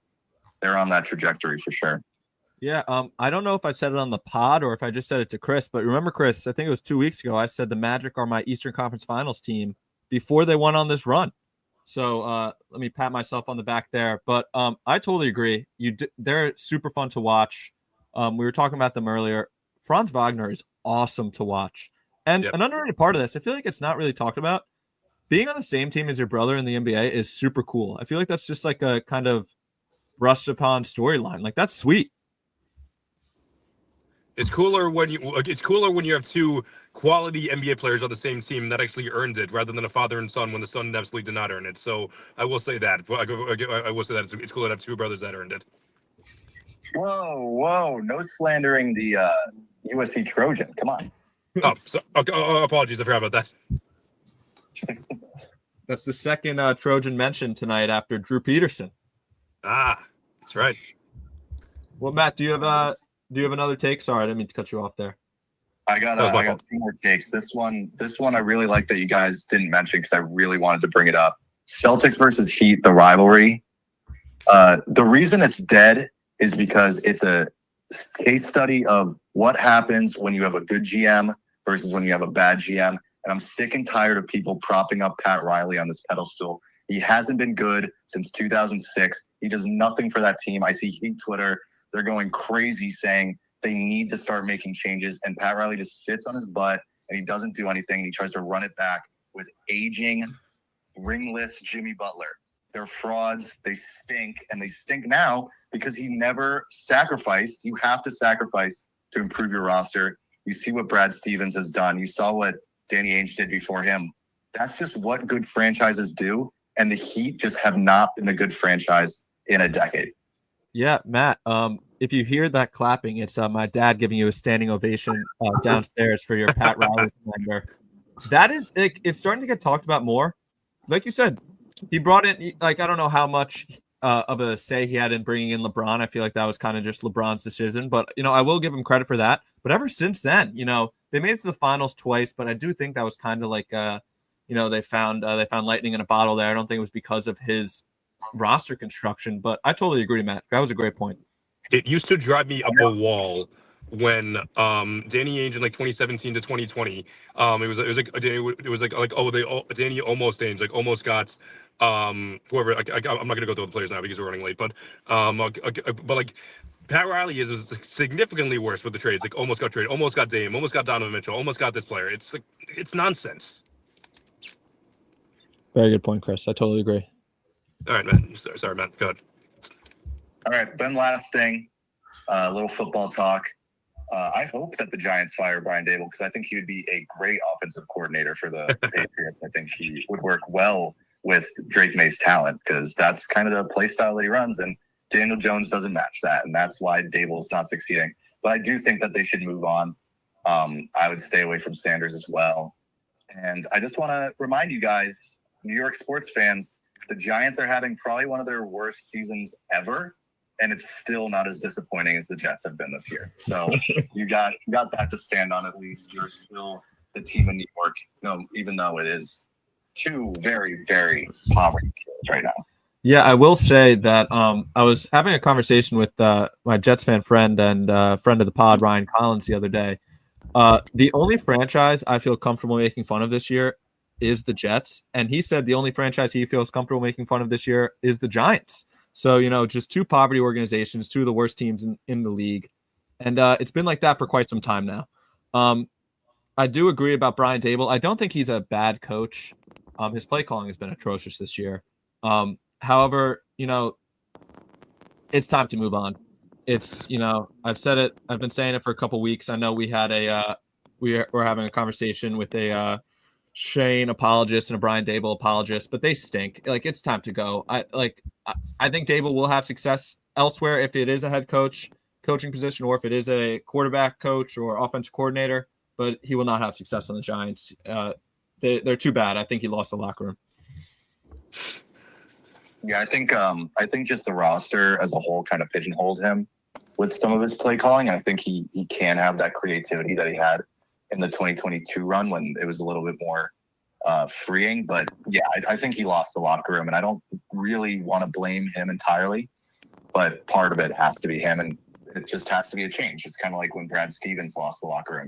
they're on that trajectory for sure. Yeah, I don't know if I said it on the pod or if I just said it to Chris, but remember, Chris, I think it was 2 weeks ago, I said the Magic are my Eastern Conference Finals team before they went on this run. So let me pat myself on the back there. But I totally agree. They're super fun to watch. We were talking about them earlier. Franz Wagner is awesome to watch. And an underrated part of this, I feel like it's not really talked about. Being on the same team as your brother in the NBA is super cool. I feel like that's just like a kind of brushed upon storyline. Like, that's sweet. It's cooler when you have 2 quality NBA players on the same team that actually earned it, rather than a father and son when the son absolutely did not earn it. So I will say that. I will say that it's cool to have 2 brothers that earned it. Whoa! No slandering the USC Trojan. Come on. Apologies. I forgot about that. That's the second Trojan mention tonight after Drew Peterson. That's right. Well, Matt, do you have another take? Sorry, I didn't mean to cut you off there. I got two more takes. This one I really like that you guys didn't mention because I really wanted to bring it up. Celtics versus Heat, the rivalry. The reason it's dead is because it's a case study of what happens when you have a good GM versus when you have a bad GM. And I'm sick and tired of people propping up Pat Riley on this pedestal. He hasn't been good since 2006. He does nothing for that team. I see Heat Twitter. They're going crazy saying they need to start making changes. And Pat Riley just sits on his butt and he doesn't do anything. He tries to run it back with aging, ringless Jimmy Butler. They're frauds. They stink. And they stink now because he never sacrificed. You have to sacrifice to improve your roster. You see what Brad Stevens has done. You saw what Danny Ainge did before him. That's just what good franchises do. And the Heat just have not been a good franchise in a decade. Yeah, Matt, if you hear that clapping, it's my dad giving you a standing ovation downstairs for your Pat Riley slander. That is, it's starting to get talked about more. Like you said, he brought in, I don't know how much of a say he had in bringing in LeBron. I feel like that was kind of just LeBron's decision. But, I will give him credit for that. But ever since then, they made it to the finals twice. But I do think that was kind of like, they found lightning in a bottle there. I don't think it was because of his roster construction, but I totally agree, Matt. That was a great point. It used to drive me up a wall when Danny Ainge in 2017 to 2020, it was like Danny almost Ainge almost got whoever. I'm not gonna go through the players now because we're running late, but Pat Riley is significantly worse with the trades. Almost got traded, almost got Dame, almost got Donovan Mitchell, almost got this player. It's nonsense. Very good point, Chris. I totally agree. All right, man. Sorry, man. Go ahead. All right, then last thing, a little football talk. I hope that the Giants fire Brian Dable because I think he would be a great offensive coordinator for the Patriots. I think he would work well with Drake May's talent because that's kind of the play style that he runs, and Daniel Jones doesn't match that, and that's why Dable's not succeeding. But I do think that they should move on. I would stay away from Sanders as well. And I just want to remind you guys, New York sports fans, the Giants are having probably one of their worst seasons ever, and it's still not as disappointing as the Jets have been this year. So you got that to stand on at least. You're still the team in New York, even though it is two very, very poverty teams right now. Yeah, I will say that I was having a conversation with my Jets fan friend and friend of the pod, Ryan Collins, the other day. The only franchise I feel comfortable making fun of this year is the Jets. And he said the only franchise he feels comfortable making fun of this year is the Giants. So, just two poverty organizations, two of the worst teams in the league. And it's been like that for quite some time now. I do agree about Brian Dable. I don't think he's a bad coach. His play calling has been atrocious this year. However, it's time to move on. It's, I've said it. I've been saying it for a couple weeks. I know we had we're having a conversation with a Shane apologist and a Brian Dable apologist, but they stink. It's time to go. I think Dable will have success elsewhere if it is a head coaching position, or if it is a quarterback coach or offensive coordinator, but he will not have success on the Giants. They're too bad. I think he lost the locker room. Yeah, I think just the roster as a whole kind of pigeonholes him with some of his play calling. I think he can have that creativity that he had in the 2022 run when it was a little bit more freeing. But yeah, I think he lost the locker room, and I don't really want to blame him entirely, but part of it has to be him, and it just has to be a change. It's kind of like when Brad Stevens lost the locker room.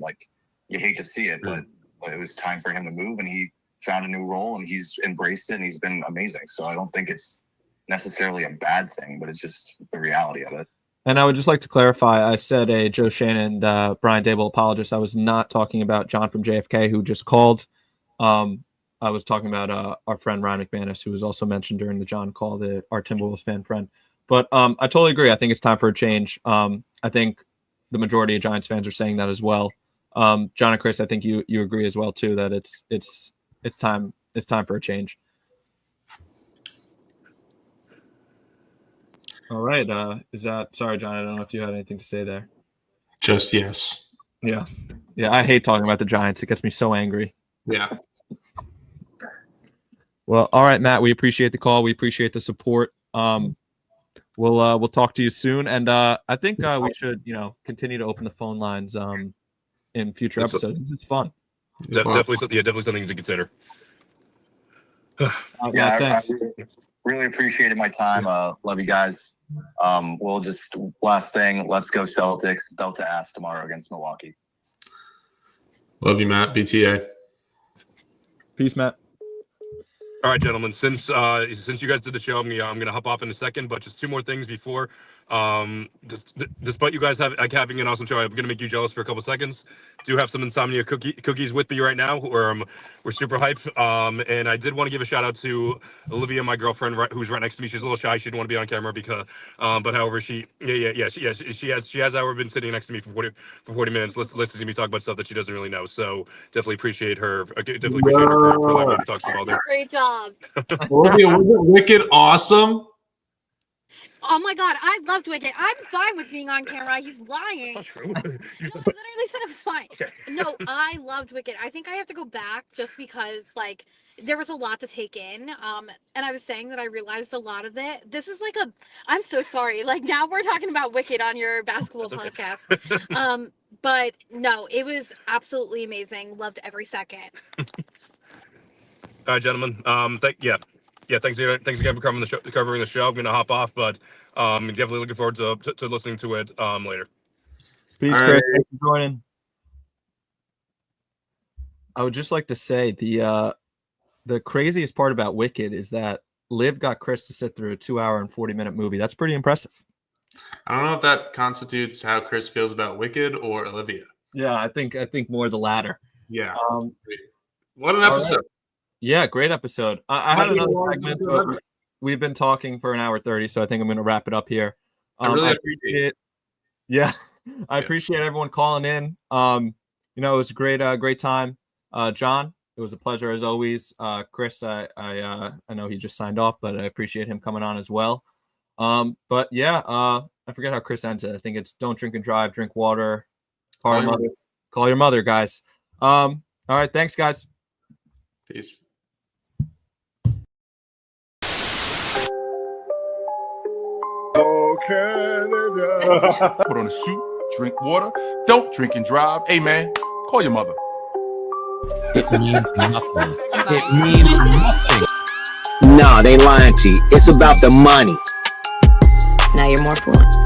You hate to see it, but it was time for him to move, and he found a new role, and he's embraced it, and he's been amazing. So I don't think it's necessarily a bad thing, but it's just the reality of it. And I would just like to clarify, I said a Joe Shane and Brian Dable apologist. I was not talking about John from JFK, who just called. I was talking about our friend Ryan McManus, who was also mentioned during the John call, our Timberwolves fan friend. But I totally agree. I think it's time for a change. I think the majority of Giants fans are saying that as well. John and Chris, I think you agree as well too, that it's time for a change. All right. Sorry, John, I don't know if you had anything to say there. Just yes. Yeah. I hate talking about the Giants. It gets me so angry. Yeah. Well, all right, Matt. We appreciate the call. We appreciate the support. We'll talk to you soon, and I think we should continue to open the phone lines in future episodes. This is fun. Definitely something to consider. I really appreciated my time. Love you guys. We'll just last thing. Let's go Celtics. Belt to ass tomorrow against Milwaukee. Love you, Matt. BTA. Peace, Matt. All right, gentlemen. Since you guys did the show, I'm gonna hop off in a second. But just two more things before. Despite you guys having an awesome show, I'm gonna make you jealous for a couple seconds. Do have some insomnia cookies with me right now. We're super hype. And I did want to give a shout out to Olivia, my girlfriend, who's right next to me. She's a little shy. She didn't want to be on camera because, but however, she has however been sitting next to me for 40 minutes, listening to me talk about stuff that she doesn't really know. So definitely appreciate her. Definitely appreciate her for letting me talk to all day. Great job. Olivia, was it Wicked awesome? Oh my God, I loved Wicked. I'm fine with being on camera. He's lying. That's not true. No, I literally said it was fine. Okay. No, I loved Wicked. I think I have to go back just because there was a lot to take in. And I was saying that I realized a lot of it. This is I'm so sorry. Now we're talking about Wicked on your basketball podcast. But no, it was absolutely amazing. Loved every second. All right, gentlemen. Thanks again for covering the show. I'm gonna hop off, but definitely looking forward to listening to it later. Peace, Chris. Thanks for joining. I would just like to say the craziest part about Wicked is that Liv got Chris to sit through a 2-hour and 40-minute movie. That's pretty impressive. I don't know if that constitutes how Chris feels about Wicked or Olivia. Yeah, I think more the latter. Yeah. What an episode. Right. Yeah, great episode. I had another segment, but we've been talking for an hour 30, so I think I'm going to wrap it up here. I really appreciate it. Yeah, I appreciate everyone calling in. It was a great time. John, it was a pleasure as always. Chris, I know he just signed off, but I appreciate him coming on as well. But yeah, I forget how Chris ends it. I think it's don't drink and drive, drink water. Call your mother, guys. All right, thanks, guys. Peace. Oh, Canada. Put on a suit, drink water, don't drink and drive. Hey, man, call your mother. It means nothing. It means nothing. No, they lying to you. It's about the money. Now you're more fluent.